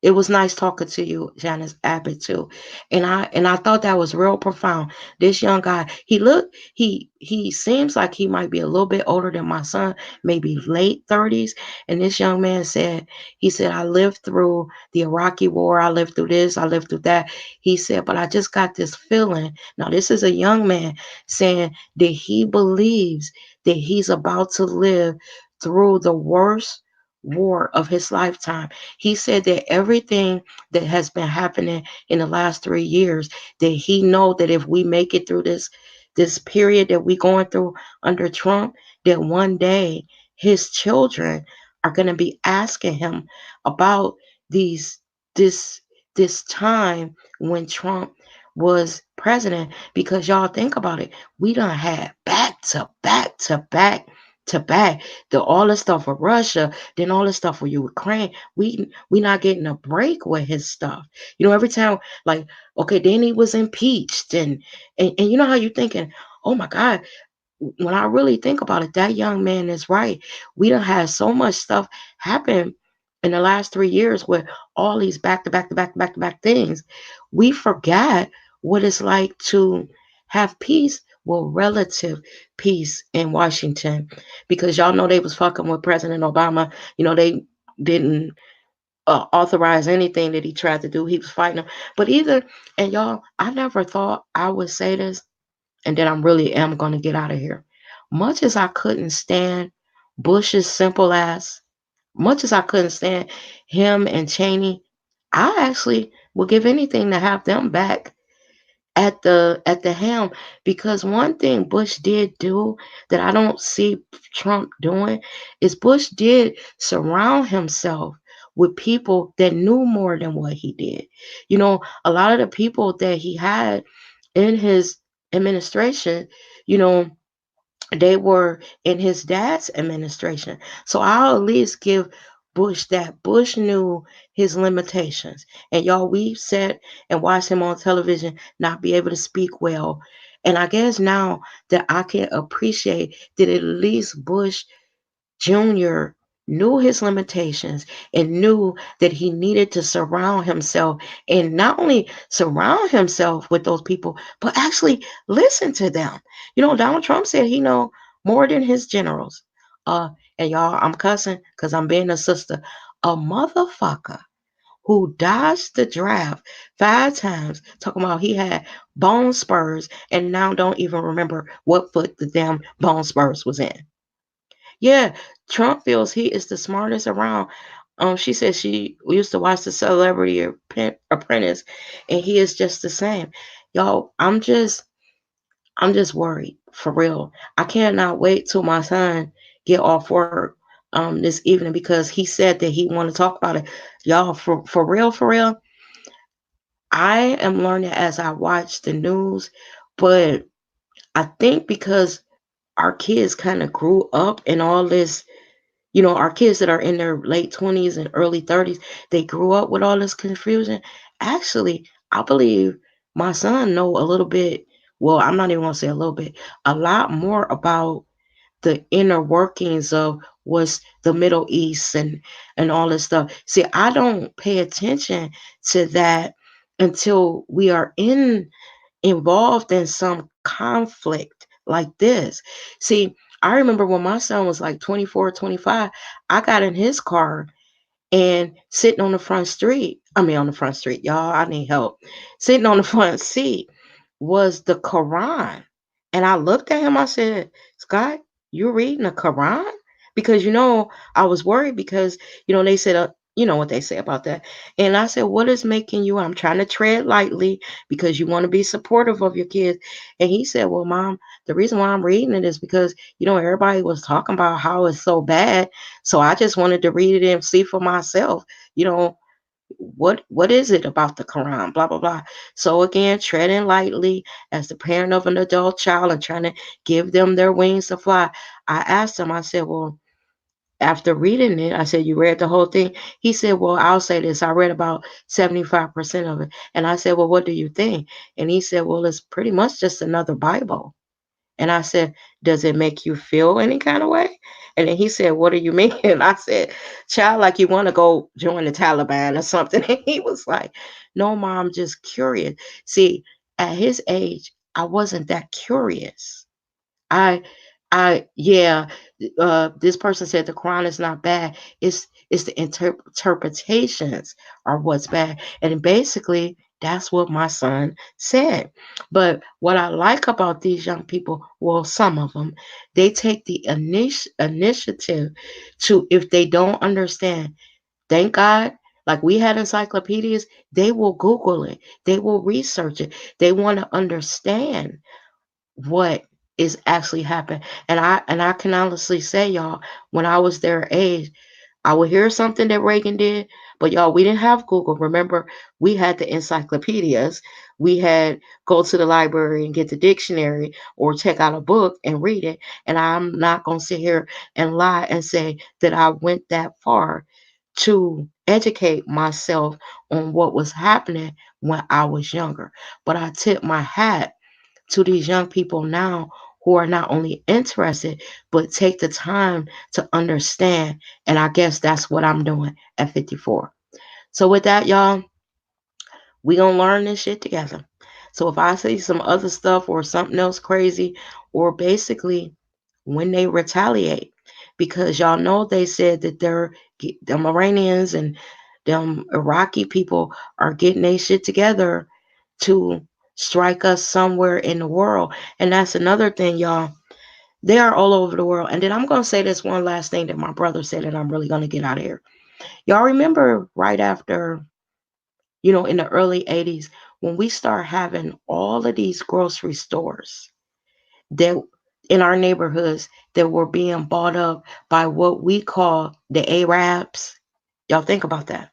It was nice talking to you, Janice Abbott, too. And I thought that was real profound. This young guy, he seems like he might be a little bit older than my son, maybe late 30s. And this young man said, I lived through the Iraqi war, I lived through this, I lived through that. He said, but I just got this feeling. Now, this is a young man saying that he believes that he's about to live through the worst war of his lifetime. He said that everything that has been happening in the last 3 years, that he know that if we make it through this period that we going through under Trump, that one day his children are going to be asking him about these this this time when Trump was president. Because y'all think about it, we done had back to back to back to back all the stuff with Russia, then all the stuff with Ukraine. We not getting a break with his stuff. Every time, like, okay, then he was impeached, and you know how you thinking, oh my God, when I really think about it, that young man is right. We done had so much stuff happen in the last 3 years with all these back to back to back to back to back things. We forgot what it's like to have peace, well, relative peace in Washington, because y'all know they was fucking with President Obama. They didn't authorize anything that he tried to do. He was fighting them. But either, and y'all, I never thought I would say this, and then I really am going to get out of here. Much as I couldn't stand Bush's simple ass, much as I couldn't stand him and Cheney, I actually would give anything to have them back at the helm, because one thing Bush did do that I don't see Trump doing is Bush did surround himself with people that knew more than what he did. A lot of the people that he had in his administration, you know, they were in his dad's administration. So I'll at least give Bush that. Bush knew his limitations. And y'all, we sat and watched him on television not be able to speak well. And I guess now that I can appreciate that at least Bush Jr. knew his limitations and knew that he needed to surround himself, and not only surround himself with those people, but actually listen to them. Donald Trump said he know more than his generals. Uh, and y'all, I'm cussing because I'm being a sister. A motherfucker who dodged the draft 5 times, talking about he had bone spurs and now don't even remember what foot the damn bone spurs was in. Yeah, Trump feels he is the smartest around. She said she used to watch the Celebrity Apprentice, and he is just the same. Y'all, I'm just worried for real. I cannot wait till my son get off work this evening because he said that he want to talk about it. Y'all, for real, I am learning as I watch the news, but I think because our kids kind of grew up in all this. Our kids that are in their late 20s and early 30s, they grew up with all this confusion. Actually, I believe my son know a little bit. Well, I'm not even gonna say a little bit, a lot more about the inner workings of what's the Middle East and all this stuff. See, I don't pay attention to that until we are involved in some conflict like this. See, I remember when my son was like 24, 25, I got in his car and sitting on the front street. I mean, on the front street, y'all, I need help. Sitting on the front seat was the Quran. And I looked at him, I said, Scott, you're reading the Quran? Because, I was worried because, they said, you know what they say about that. And I said, what is making you? I'm trying to tread lightly because you want to be supportive of your kids. And he said, well, mom, the reason why I'm reading it is because, everybody was talking about how it's so bad. So I just wanted to read it and see for myself, you know, what is it about the Quran? Blah blah blah. So again, treading lightly as the parent of an adult child and trying to give them their wings to fly. I asked him, I said, well, after reading it, I said, you read the whole thing? He said, well, I'll say this. I read about 75% of it. And I said, well, what do you think? And he said, well, it's pretty much just another Bible. And I said, does it make you feel any kind of way? And then he said, what do you mean? And I said, child, like you want to go join the Taliban or something. And he was like, no, mom, just curious. See, at his age, I wasn't that curious. I yeah, this person said the Quran is not bad. It's the interpretations are what's bad. And basically, that's what my son said. But what I like about these young people, well, some of them, they take the initiative to, if they don't understand, thank God, like we had encyclopedias, they will Google it, they will research it, they want to understand what is actually happening. And I can honestly say, y'all, when I was their age, I would hear something that Reagan did, but y'all, we didn't have Google. Remember, we had the encyclopedias. We had go to the library and get the dictionary or check out a book and read it. And I'm not gonna sit here and lie and say that I went that far to educate myself on what was happening when I was younger. But I tip my hat to these young people now who are not only interested, but take the time to understand. And I guess that's what I'm doing at 54. So, with that, y'all, we gonna learn this shit together. So if I say some other stuff or something else crazy, or basically when they retaliate, because y'all know they said that them Iranians and them Iraqi people are getting their shit together to strike us somewhere in the world. And that's another thing, y'all. They are all over the world. And then I'm gonna say this one last thing that my brother said, and I'm really gonna get out of here. Y'all remember right after, in the early 80s, when we start having all of these grocery stores that in our neighborhoods that were being bought up by what we call the Arabs. Y'all think about that.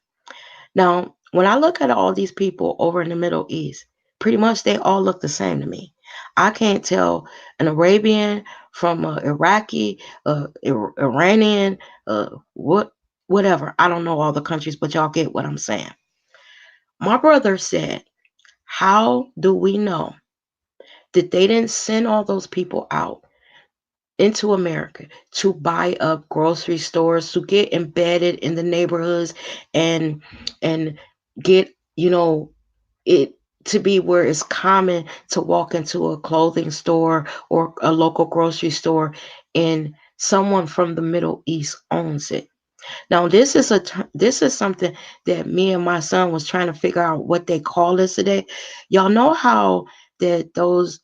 Now, when I look at all these people over in the Middle East, pretty much they all look the same to me. I can't tell an Arabian from an Iraqi, Iranian, whatever. I don't know all the countries, but y'all get what I'm saying. My brother said, how do we know that they didn't send all those people out into America to buy up grocery stores, to get embedded in the neighborhoods and and get, it to be where it's common to walk into a clothing store or a local grocery store and someone from the Middle East owns it. Now this is something that me and my son was trying to figure out what they call this today. Y'all know how that those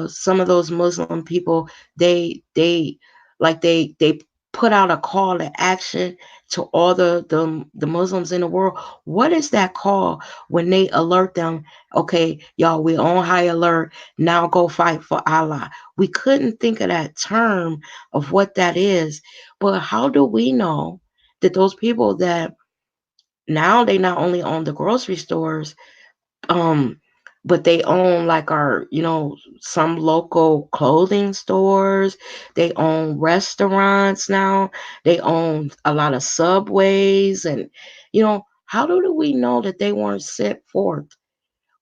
some of those Muslim people, they like they put out a call to action to all the Muslims in the world. What is that call when they alert them? Okay, y'all, we're on high alert. Now go fight for Allah. We couldn't think of that term of what that is, but how do we know that those people that now they not only own the grocery stores, um, but they own like our, some local clothing stores. They own restaurants now. They own a lot of subways, and how do we know that they weren't set forth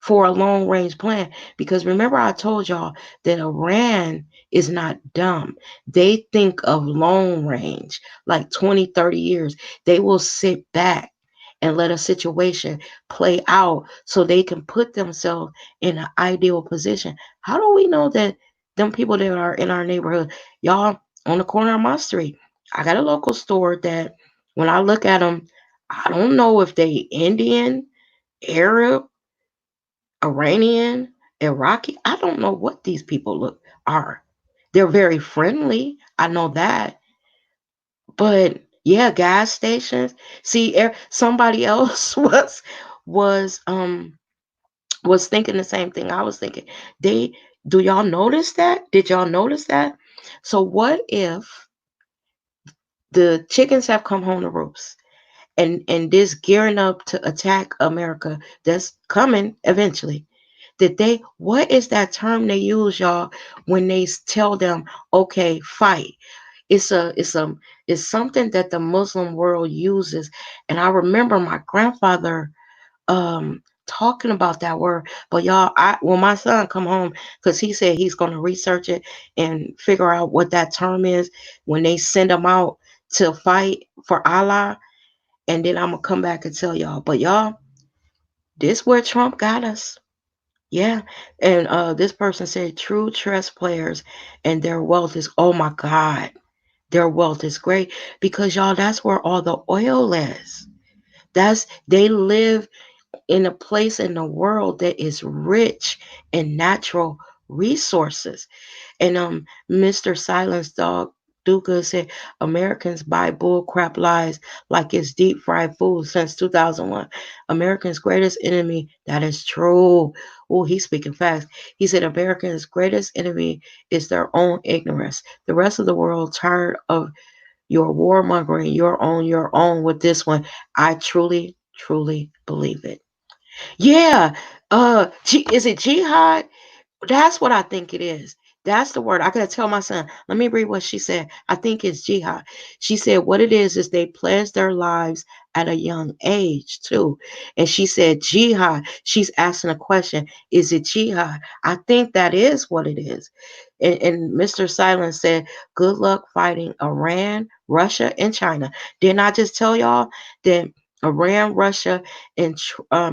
for a long range plan? Because remember, I told y'all that Iran is not dumb. They think of long range, like 20, 30 years. They will sit back and let a situation play out so they can put themselves in an ideal position. How do we know that them people that are in our neighborhood, y'all, on the corner of my street, I got a local store that when I look at them, I don't know if they Indian, Arab, Iranian, Iraqi. I don't know what these people are. They're very friendly. I know that. But yeah, gas stations. See, somebody else was um was thinking the same thing I was thinking. They Do y'all notice that? Did y'all notice that? So what if the chickens have come home to roost and this gearing up to attack America that's coming eventually? That they What is that term they use, y'all, when they tell them, okay, fight? It's something that the Muslim world uses. And I remember my grandfather talking about that word. But y'all, I when my son come home, because he said he's gonna research it and figure out what that term is when they send them out to fight for Allah, and then I'm gonna come back and tell y'all. But y'all, this where Trump got us. Yeah. And this person said true chess players and their wealth is, oh my God, their wealth is great because y'all, that's where all the oil is. They live in a place in the world that is rich in natural resources. And Mr. Silence Dog Duca said Americans buy bull crap lies like it's deep fried food since 2001. Americans' greatest enemy, that is true. Oh, he's speaking fast. He said Americans' greatest enemy is their own ignorance. The rest of the world tired of your warmongering, your own with this one. I truly, truly believe it. Yeah. Is it jihad? That's what I think it is. That's the word. I gotta tell my son. Let me read what she said. I think it's jihad. She said what it is they pledge their lives at a young age too. And she said jihad. She's asking a question. Is it jihad? I think that is what it is. And Mr. Silence said, good luck fighting Iran, Russia, and China. Didn't I just tell y'all that Iran, Russia, and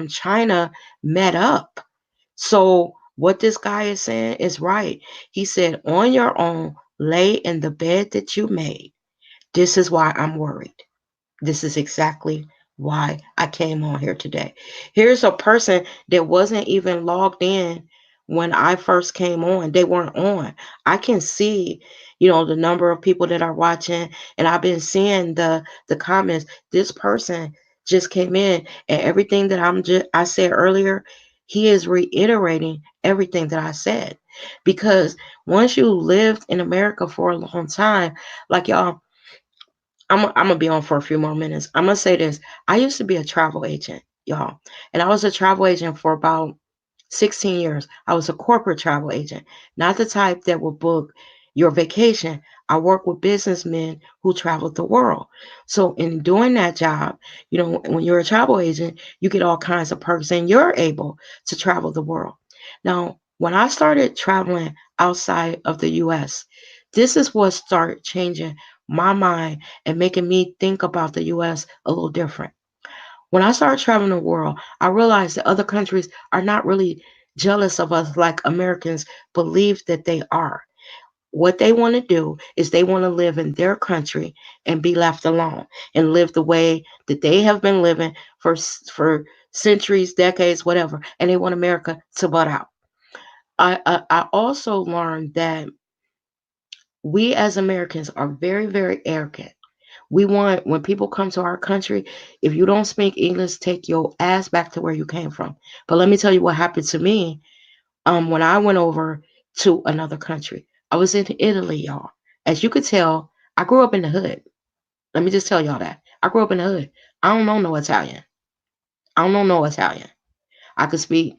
China met up? So what this guy is saying is right. He said, on your own, lay in the bed that you made. This is why I'm worried. This is exactly why I came on here today. Here's a person that wasn't even logged in when I first came on. They weren't on. I can see, the number of people that are watching, and I've been seeing the comments. This person just came in, and everything that I said earlier, he is reiterating everything that I said. Because once you lived in America for a long time, like y'all, I'm gonna be on for a few more minutes. I'm gonna say this. I used to be a travel agent, y'all, and I was a travel agent for about 16 years. I was a corporate travel agent, not the type that would book your vacation. I work with businessmen who traveled the world. So in doing that job, when you're a travel agent, you get all kinds of perks and you're able to travel the world. Now, When I started traveling outside of the US, this is what started changing my mind and making me think about the US a little different. When I started traveling the world, I realized that other countries are not really jealous of us like Americans believe that they are. What they want to do is they want to live in their country and be left alone and live the way that they have been living for centuries, decades, whatever, and they want America to butt out. I also learned that we as Americans are very, very arrogant. We want when people come to our country, if you don't speak English, take your ass back to where you came from. But let me tell you what happened to me when I went over to another country. I was in Italy, y'all. As you could tell, I grew up in the hood. Let me just tell y'all that. I grew up in the hood. I don't know no Italian. I don't know no Italian. I could speak,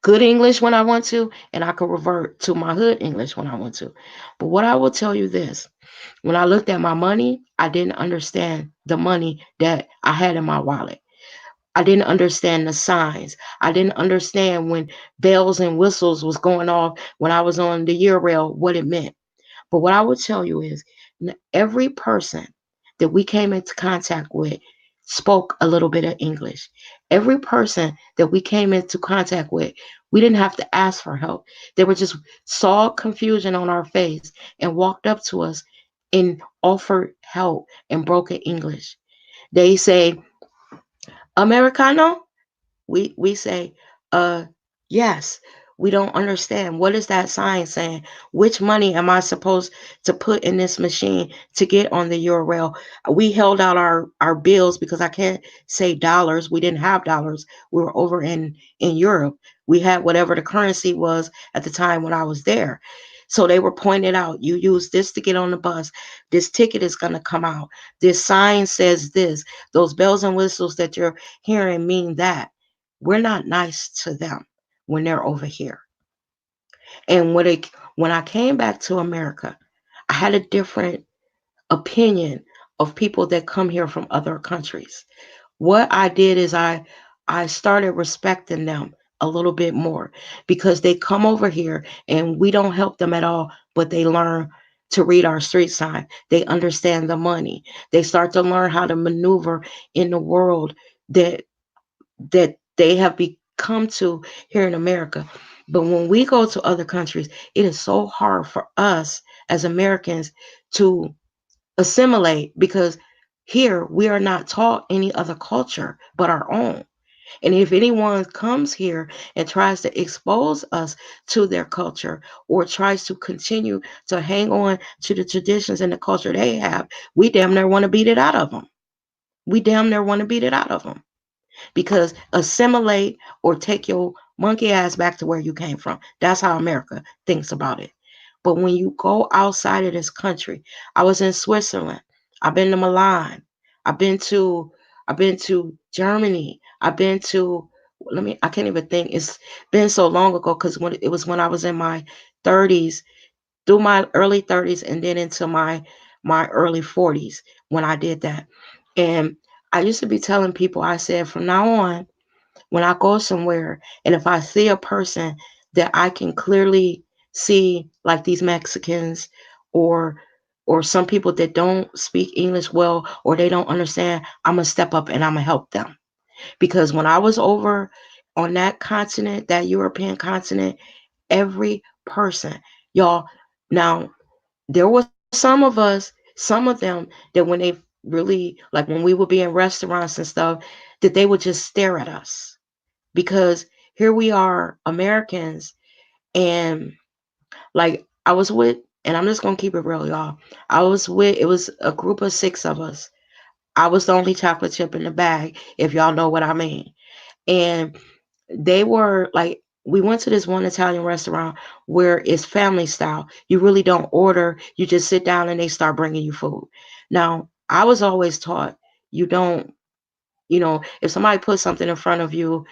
good English when I want to, and I could revert to my hood English when I want to. But what I will tell you this, when I looked at my money, I didn't understand the money that I had in my wallet. I didn't understand the signs. I didn't understand when bells and whistles was going off when I was on the Eurail, what it meant. But what I would tell you is every person that we came into contact with spoke a little bit of English. Every person that we came into contact with, we didn't have to ask for help. They were just saw confusion on our face and walked up to us and offered help in broken English. They say, Americano? We say, uh, yes. We don't understand. What is that sign saying? Which money am I supposed to put in this machine to get on the URL? We held out our bills because I can't say dollars. We didn't have dollars. We were over in Europe. We had whatever the currency was at the time when I was there. So they were pointed out, you use this to get on the bus. This ticket is going to come out. This sign says this. Those bells and whistles that you're hearing mean that. We're not nice to them when they're over here. And when I came back to America, I had a different opinion of people that come here from other countries. What I did is I started respecting them a little bit more because they come over here and we don't help them at all, but they learn to read our street sign. They understand the money. They start to learn how to maneuver in the world that they have become to here in America. But when we go to other countries, it is so hard for us as Americans to assimilate because here we are not taught any other culture but our own. And if anyone comes here and tries to expose us to their culture or tries to continue to hang on to the traditions and the culture they have, we damn near want to beat it out of them. We damn near want to beat it out of them because assimilate or take your monkey ass back to where you came from. That's how America thinks about it. But when you go outside of this country, I was in Switzerland. I've been to Milan. I've been to I've been to Germany. I've been to I can't even think. It's been so long ago because when it was when I was in my 30s, through my early 30s and then into my early 40s when I did that. And I used to be telling people, I said, from now on, when I go somewhere and if I see a person that I can clearly see, like these Mexicans or some people that don't speak English well or they don't understand, I'm gonna step up and I'm gonna help them. Because when I was over on that continent, that European continent, every person, y'all, now there was some of them that when they really like when we would be in restaurants and stuff, that they would just stare at us because here we are, Americans, and like I was with, and I'm just gonna keep it real, y'all. I was with it was a group of six of us. I was the only chocolate chip in the bag, if y'all know what I mean. And they were like we went to this one Italian restaurant where it's family style. You really don't order, you just sit down and they start bringing you food. Now, I was always taught you don't, if somebody puts something in front of you,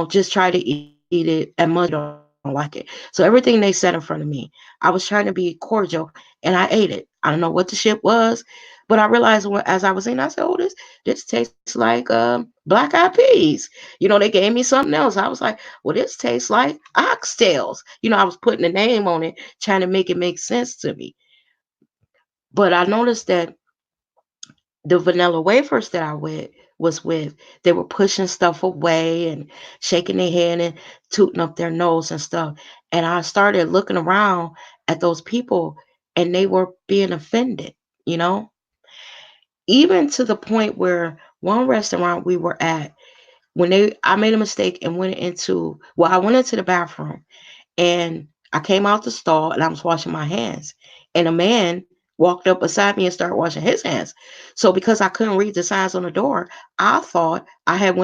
just try to eat it as much as you don't. like it. So everything they set in front of me, I was trying to be cordial and I ate it. I don't know what the shit was, but I realized as I was eating, I said, "Oh, this tastes like black eyed peas." They gave me something else. I was like, "Well, this tastes like oxtails." I was putting a name on it, trying to make it make sense to me. But I noticed that the vanilla wafers that I was with, they were pushing stuff away and shaking their head and tooting up their nose and stuff. And I started looking around at those people and they were being offended, you know, even to the point where one restaurant we were at, I made a mistake and I went into the bathroom and I came out the stall and I was washing my hands. And a man walked up beside me and started washing his hands. So because I couldn't read the signs on the door, I thought I had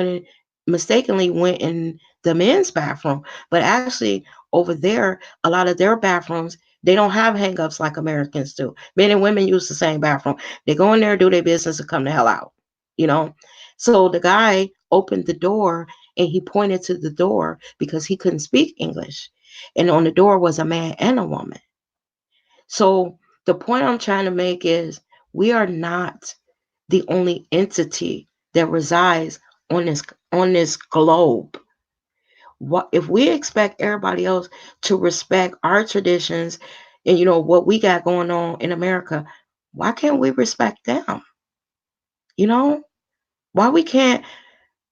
mistakenly went in the men's bathroom. But actually over there, a lot of their bathrooms, they don't have hang-ups like Americans do. Men and women use the same bathroom. They go in there, do their business, and come the hell out. You know? So the guy opened the door and he pointed to the door because he couldn't speak English, and on the door was a man and a woman. So the point I'm trying to make is we are not the only entity that resides on this globe. What if we expect everybody else to respect our traditions and what we got going on in America? Why can't we respect them? You know, why we can't?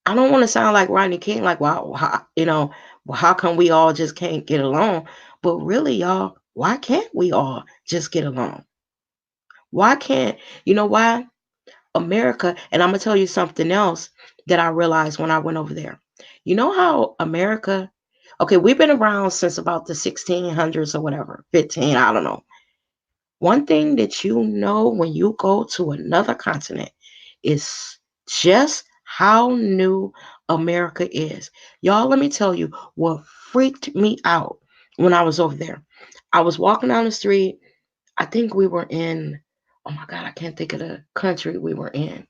I don't want to sound like Rodney King, like, wow, well, how come we all just can't get along? But really, y'all, why can't we all just get along? Why can't, why? America, and I'm going to tell you something else that I realized when I went over there. You know how America, okay, we've been around since about the 1600s or whatever, 15, I don't know. One thing that when you go to another continent is just how new America is. Y'all, let me tell you what freaked me out when I was over there. I was walking down the street. I think we were in, oh my God, I can't think of the country we were in.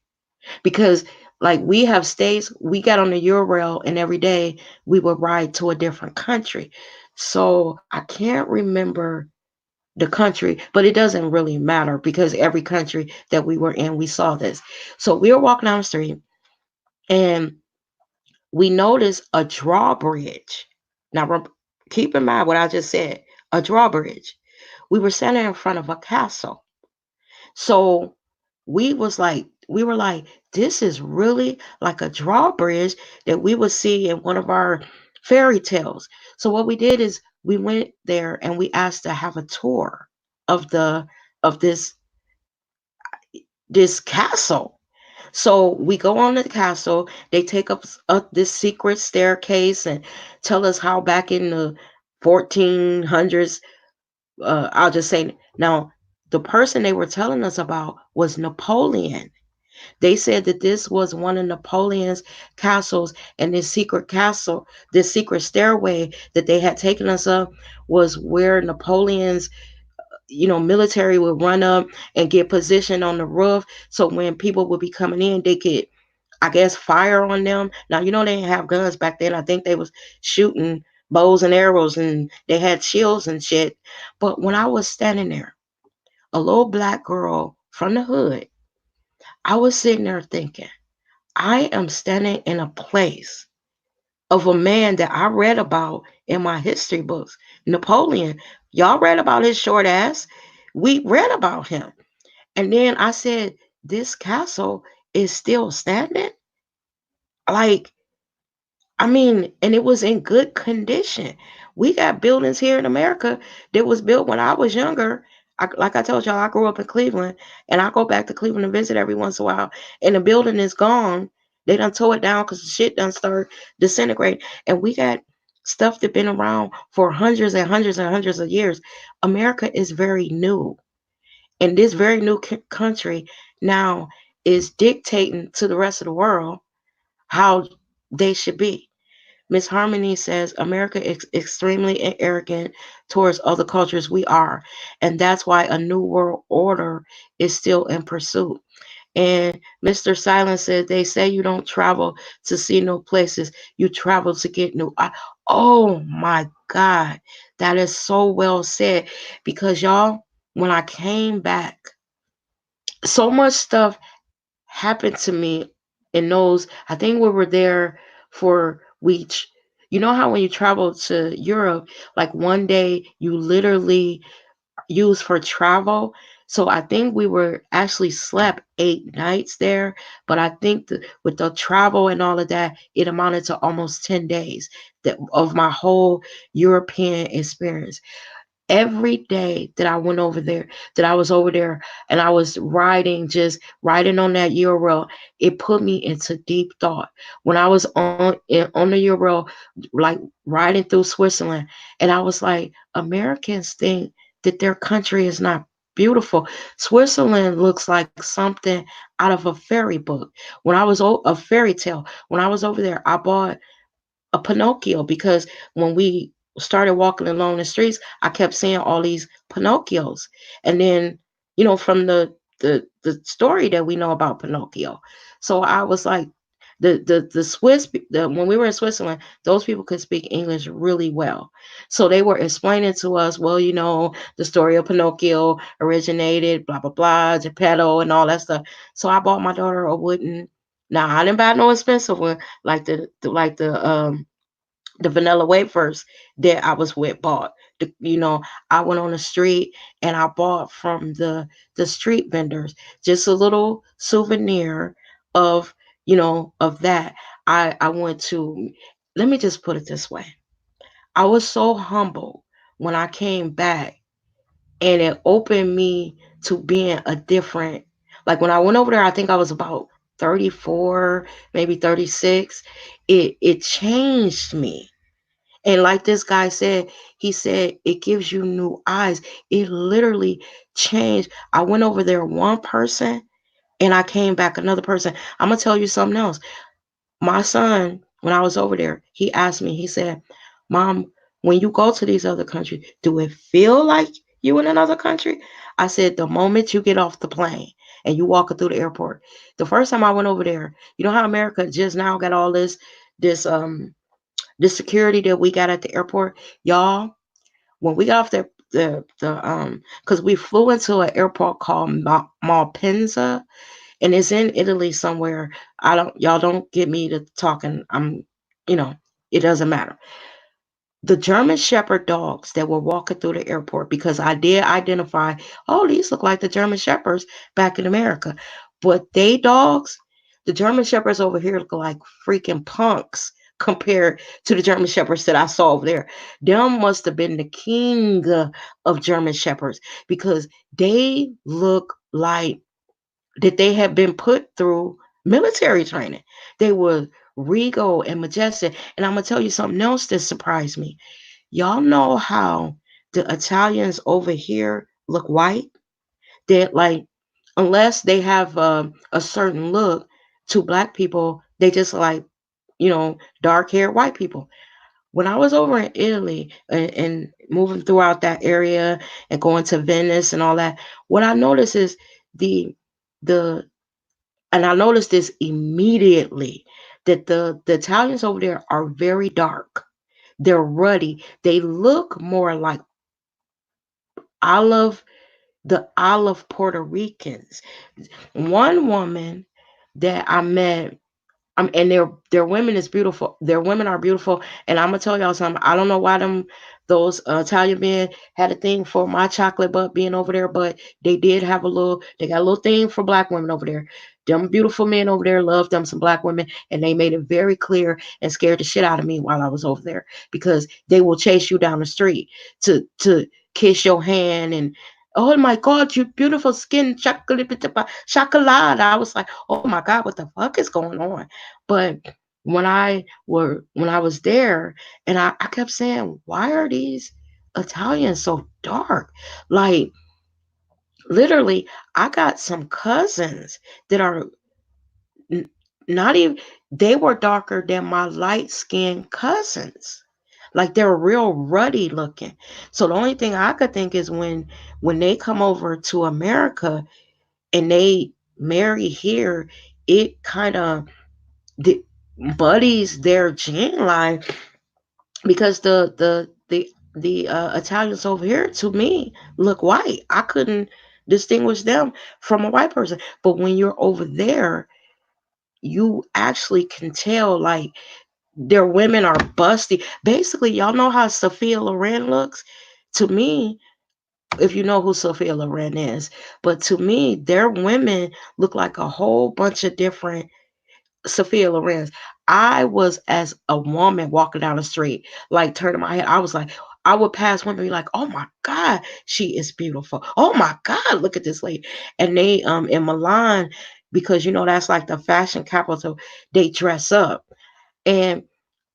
Because, like, we have states, we got on the Eurail, and every day we would ride to a different country. So I can't remember the country, but it doesn't really matter because every country that we were in, we saw this. So we were walking down the street and we noticed a drawbridge. Now, keep in mind what I just said, a drawbridge. We were standing in front of a castle. So we were like, this is really like a drawbridge that we would see in one of our fairy tales. So what we did is we went there and we asked to have a tour of the of this castle. So we go on the castle. They take us up this secret staircase and tell us how back in the 1400s. I'll just say now, the person they were telling us about was Napoleon. They said that this was one of Napoleon's castles, and this secret castle, this secret stairway that they had taken us up, was where Napoleon's military would run up and get positioned on the roof. So when people would be coming in, they could, I guess, fire on them. Now they didn't have guns back then. I think they was shooting bows and arrows, and they had shields and shit. But when I was standing there, a little black girl from the hood, I was sitting there thinking, I am standing in a place of a man that I read about in my history books, Napoleon. Y'all read about his short ass. We read about him. And then I said, this castle is still standing? Like, I mean, and it was in good condition. We got buildings here in America that was built when I was younger. Like I told y'all, I grew up in Cleveland, and I go back to Cleveland and visit every once in a while. And the building is gone. They done tore it down because the shit done start disintegrate. And we got stuff that been around for hundreds and hundreds and hundreds of years. America is very new, and this very new country now is dictating to the rest of the world how they should be. Miss Harmony says America is extremely arrogant towards other cultures. We are. And that's why a new world order is still in pursuit. And Mr. Silence said they say you don't travel to see new places, you travel to get new. Oh my God. That is so well said. Because y'all, when I came back, so much stuff happened to me in those. I think we were there for weeks. You know how when you travel to Europe, like one day you literally use for travel. So I think we were actually slept 8 nights there, but I think with the travel and all of that, it amounted to almost 10 days of my whole European experience. Every day that I went over there, that I was over there and I was riding, just riding on that Euro, it put me into deep thought. When I was on the Euro, like riding through Switzerland, and I was like, Americans think that their country is not beautiful. Switzerland looks like something out of a fairy book. When I was a fairy tale. When I was over there, I bought a Pinocchio because when we started walking along the streets, I kept seeing all these Pinocchios. And then, from the story that we know about Pinocchio. So I was like, the when we were in Switzerland, those people could speak English really well. So they were explaining to us, well, the story of Pinocchio originated, blah blah blah, Geppetto and all that stuff. So I bought my daughter a wooden. Now I didn't buy no expensive one like the vanilla wafers that I was with bought. I went on the street and I bought from the street vendors just a little souvenir of of that. I went to. Let me just put it this way. I was so humble when I came back, and it opened me to being a different. Like when I went over there, I think I was about 34, maybe 36. It changed me, and like this guy said, he said it gives you new eyes. It literally changed. I went over there one person and I came back another person. I'm going to tell you something else. My son, when I was over there, he asked me, he said, Mom, when you go to these other countries, do it feel like you in another country? I said, the moment you get off the plane and you walking through the airport. The first time I went over there, you know how America just now got all this the security that we got at the airport, y'all. When we got off because we flew into an airport called Malpensa, and it's in Italy somewhere. Y'all don't get me to talking. You know, it doesn't matter. The German Shepherd dogs that were walking through the airport, because I did identify, oh, these look like the German Shepherds back in America. But the German Shepherds over here look like freaking punks compared to the German Shepherds that I saw over there. Them must have been the king of German Shepherds because they look like that they had been put through military training. They were regal and majestic. And I'm going to tell you something else that surprised me. Y'all know how the Italians over here look white? That like, unless they have a certain look to black people, they just like, dark haired white people. When I was over in Italy and moving throughout that area and going to Venice and all that, what I noticed is the and I noticed this immediately that the Italians over there are very dark. They're ruddy. They look more like olive, the olive Puerto Ricans. One woman that I met, and their women is beautiful. Their women are beautiful, and I'm gonna tell y'all something. I don't know why those Italian men had a thing for my chocolate butt being over there, but they did have a little. They got a little thing for black women over there. Them beautiful men over there love them some black women, and they made it very clear and scared the shit out of me while I was over there because they will chase you down the street to kiss your hand and. Oh my God, you beautiful skin, chocolate, chocolate. I was like, oh my God, what the fuck is going on? But when I was there, and I kept saying, why are these Italians so dark? Like literally, I got some cousins that are n- not even they were darker than my light skinned cousins. Like they're real ruddy looking. So the only thing I could think is when they come over to America and they marry here, it kind of the buddies their gene line because the Italians over here to me look white. I couldn't distinguish them from a white person. But when you're over there, you actually can tell like their women are busty. Basically, y'all know how Sophia Loren looks? To me, if you know who Sophia Loren is, but to me, their women look like a whole bunch of different Sophia Loren's. I was as a woman walking down the street, like turning my head. I was like, I would pass women and be like, oh my God, she is beautiful. Oh my God, look at this lady. And they in Milan, because you know that's like the fashion capital, they dress up. And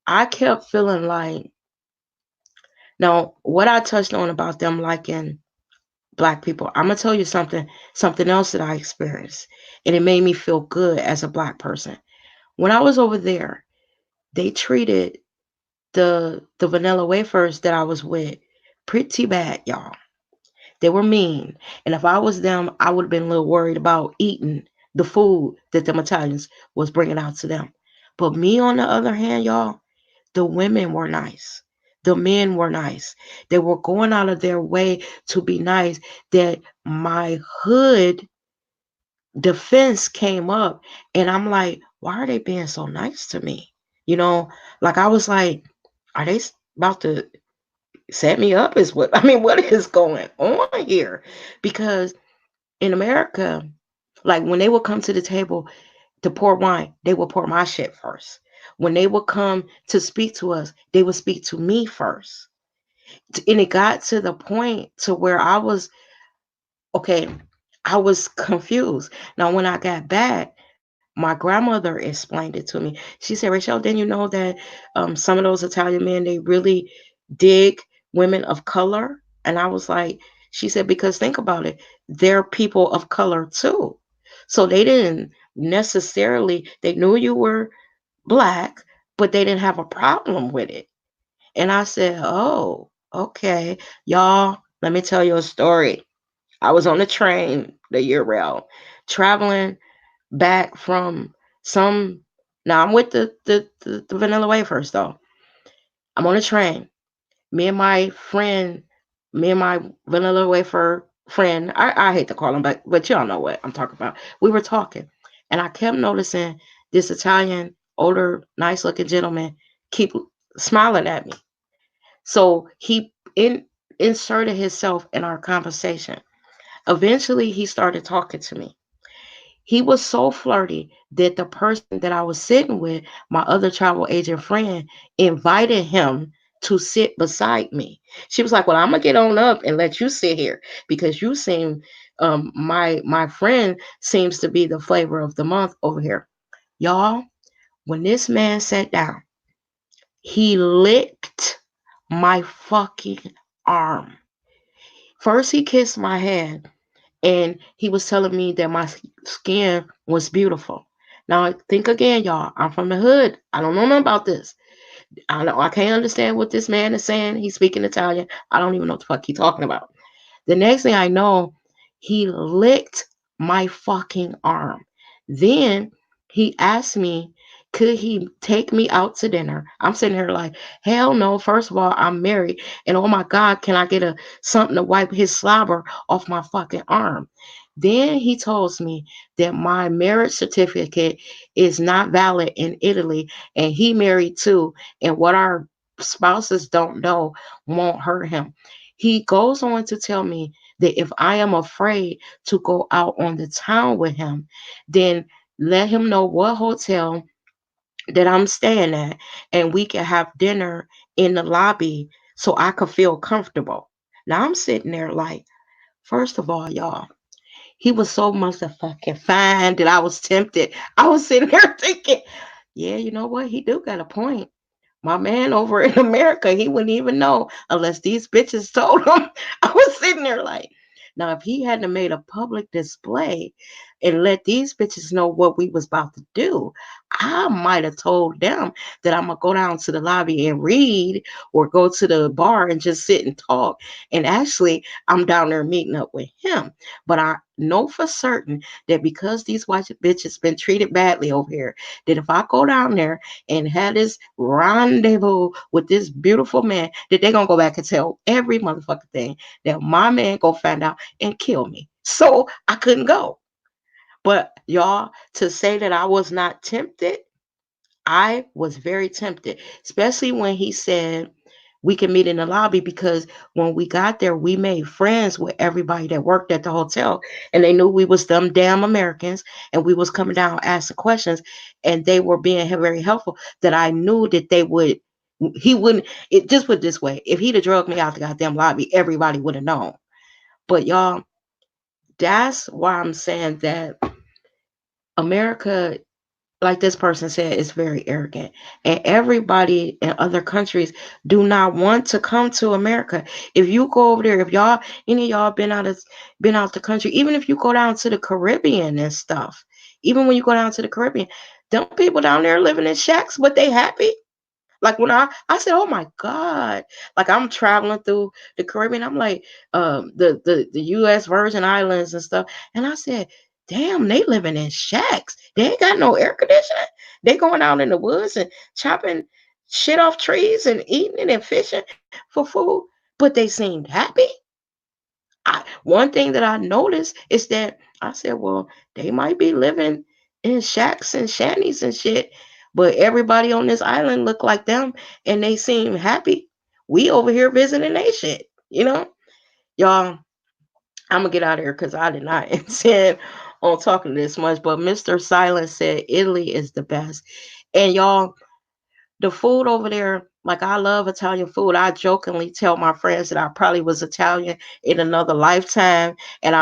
I kept feeling like now what I touched on about them liking black people, I'm gonna tell you something else that I experienced. And it made me feel good as a black person. When I was over there, they treated the vanilla wafers that I was with pretty bad, y'all. They were mean. And if I was them, I would have been a little worried about eating the food that them Italians was bringing out to them. But me, on the other hand, y'all, the women were nice. The men were nice. They were going out of their way to be nice. That my hood defense came up, and I'm like, why are they being so nice to me? You know, like I was like, are they about to set me up? Is what I mean, what is going on here? Because in America, like when they would come to the table to pour wine, they would pour my shit first. When they would come to speak to us, they would speak to me first. And it got to the point to where I was okay, I was confused. Now when I got back, my grandmother explained it to me. She said, Rachel, didn't you know that some of those Italian men, they really dig women of color? And I was like, she said, because think about it, they're people of color too. So they didn't necessarily, they knew you were black, but they didn't have a problem with it. And I said, oh, okay. Y'all, let me tell you a story. I was on the train the year round, traveling back from some. Now I'm with the vanilla wafers though. I'm on a train. Me and my friend, me and my vanilla wafer friend. I hate to call him, but y'all know what I'm talking about. We were talking, and I kept noticing this Italian, older, nice looking gentleman keep smiling at me. So he inserted himself in our conversation. Eventually, he started talking to me. He was so flirty that the person that I was sitting with, my other travel agent friend, invited him to sit beside me. She was like, "Well, I'm gonna get on up and let you sit here because you seem, my friend seems to be the flavor of the month over here." Y'all, when this man sat down, he licked my fucking arm. First, he kissed my hand, and he was telling me that my skin was beautiful. Now think again, y'all. I'm from the hood. I don't know nothing about this. I can't understand what this man is saying. He's speaking Italian. I don't even know what the fuck he's talking about. The next thing I know, he licked my fucking arm. Then he asked me, could he take me out to dinner? I'm sitting here like, hell no. First of all, I'm married. And oh my God, can I get a something to wipe his slobber off my fucking arm? Then he tells me that my marriage certificate is not valid in Italy and he married too. And what our spouses don't know won't hurt him. He goes on to tell me that if I am afraid to go out on the town with him, then let him know what hotel that I'm staying at, and we can have dinner in the lobby so I could feel comfortable. Now I'm sitting there like, first of all, y'all, he was so motherfucking fine that I was tempted. I was sitting there thinking, yeah, you know what? He do got a point. My man over in America, he wouldn't even know unless these bitches told him. I was sitting there like, now if he hadn't made a public display, and let these bitches know what we was about to do. I might have told them that I'm gonna go down to the lobby and read, or go to the bar and just sit and talk. And actually, I'm down there meeting up with him. But I know for certain that because these white bitches been treated badly over here, that if I go down there and have this rendezvous with this beautiful man, that they're gonna go back and tell every motherfucking thing, that my man gonna find out and kill me. So I couldn't go. But y'all, to say that I was not tempted, I was very tempted, especially when he said we can meet in the lobby, because when we got there, we made friends with everybody that worked at the hotel, and they knew we was them damn Americans, and we was coming down asking questions, and they were being very helpful, that I knew that they would, he wouldn't, it just put it this way, if he'd have drugged me out the goddamn lobby, everybody would have known. But y'all, that's why I'm saying that America, like this person said, is very arrogant. And everybody in other countries do not want to come to America. If you go over there, if y'all, any of y'all been out the country, even if you go down to the Caribbean and stuff, even when you go down to the Caribbean, them people down there living in shacks, but they happy. Like when I said, "Oh my God!" Like I'm traveling through the Caribbean, I'm like, the U.S. Virgin Islands and stuff, and I said, "Damn, they living in shacks. They ain't got no air conditioning. They going out in the woods and chopping shit off trees and eating it and fishing for food, but they seemed happy." One thing that I noticed is that I said, well, they might be living in shacks and shanties and shit, but everybody on this island look like them and they seem happy. We over here visiting they shit, you know? Y'all, I'm gonna get out of here because I did not intend on talking this much, but Mr. Silence said Italy is the best. And y'all, the food over there, like I love Italian food. I jokingly tell my friends that I probably was Italian in another lifetime. And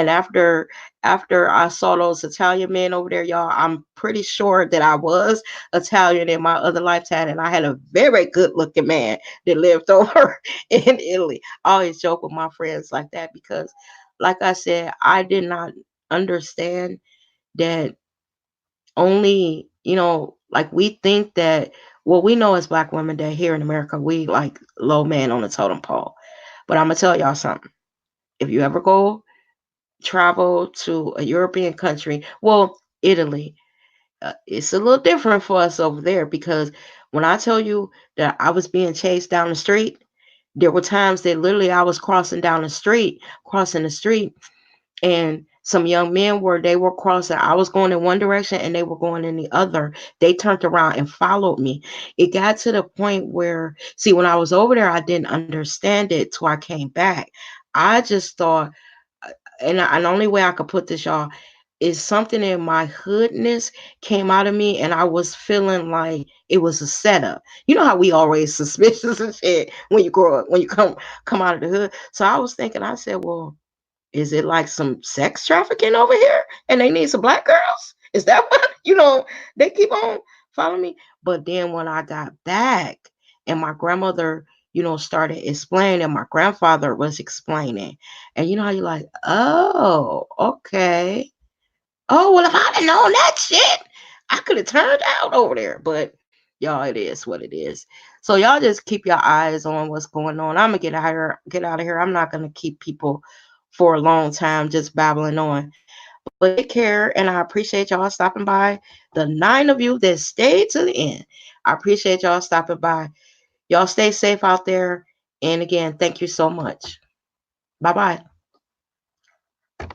after I saw those Italian men over there, y'all, I'm pretty sure that I was Italian in my other lifetime. And I had a very good looking man that lived over in Italy. I always joke with my friends like that because, like I said, I did not understand that only, like we think that, well, we know as black women that here in America, we like low man on the totem pole. But I'm gonna tell y'all something. If you ever go travel to a European country, well, Italy, it's a little different for us over there because when I tell you that I was being chased down the street, there were times that literally I was crossing the street, and some young men they were crossing. I was going in one direction and they were going in the other. They turned around and followed me. It got to the point where, see, when I was over there, I didn't understand it till I came back. I just thought, and the only way I could put this, y'all, is something in my hoodness came out of me, and I was feeling like it was a setup. You know how we always suspicious and shit when you grow up, when you come out of the hood. So I was thinking, I said, well, is it like some sex trafficking over here and they need some black girls? Is that what, they keep on following me? But then when I got back and my grandmother, started explaining, and my grandfather was explaining, and you know how you're like, oh, okay. Oh, well, if I'd have known that shit, I could have turned out over there. But y'all, it is what it is. So y'all just keep your eyes on what's going on. I'm gonna get out of here. I'm not gonna keep people for a long time just babbling on. But take care, and I appreciate y'all stopping by. The 9 of you that stayed to the end, I appreciate y'all stopping by. Y'all stay safe out there. And again, thank you so much. Bye bye.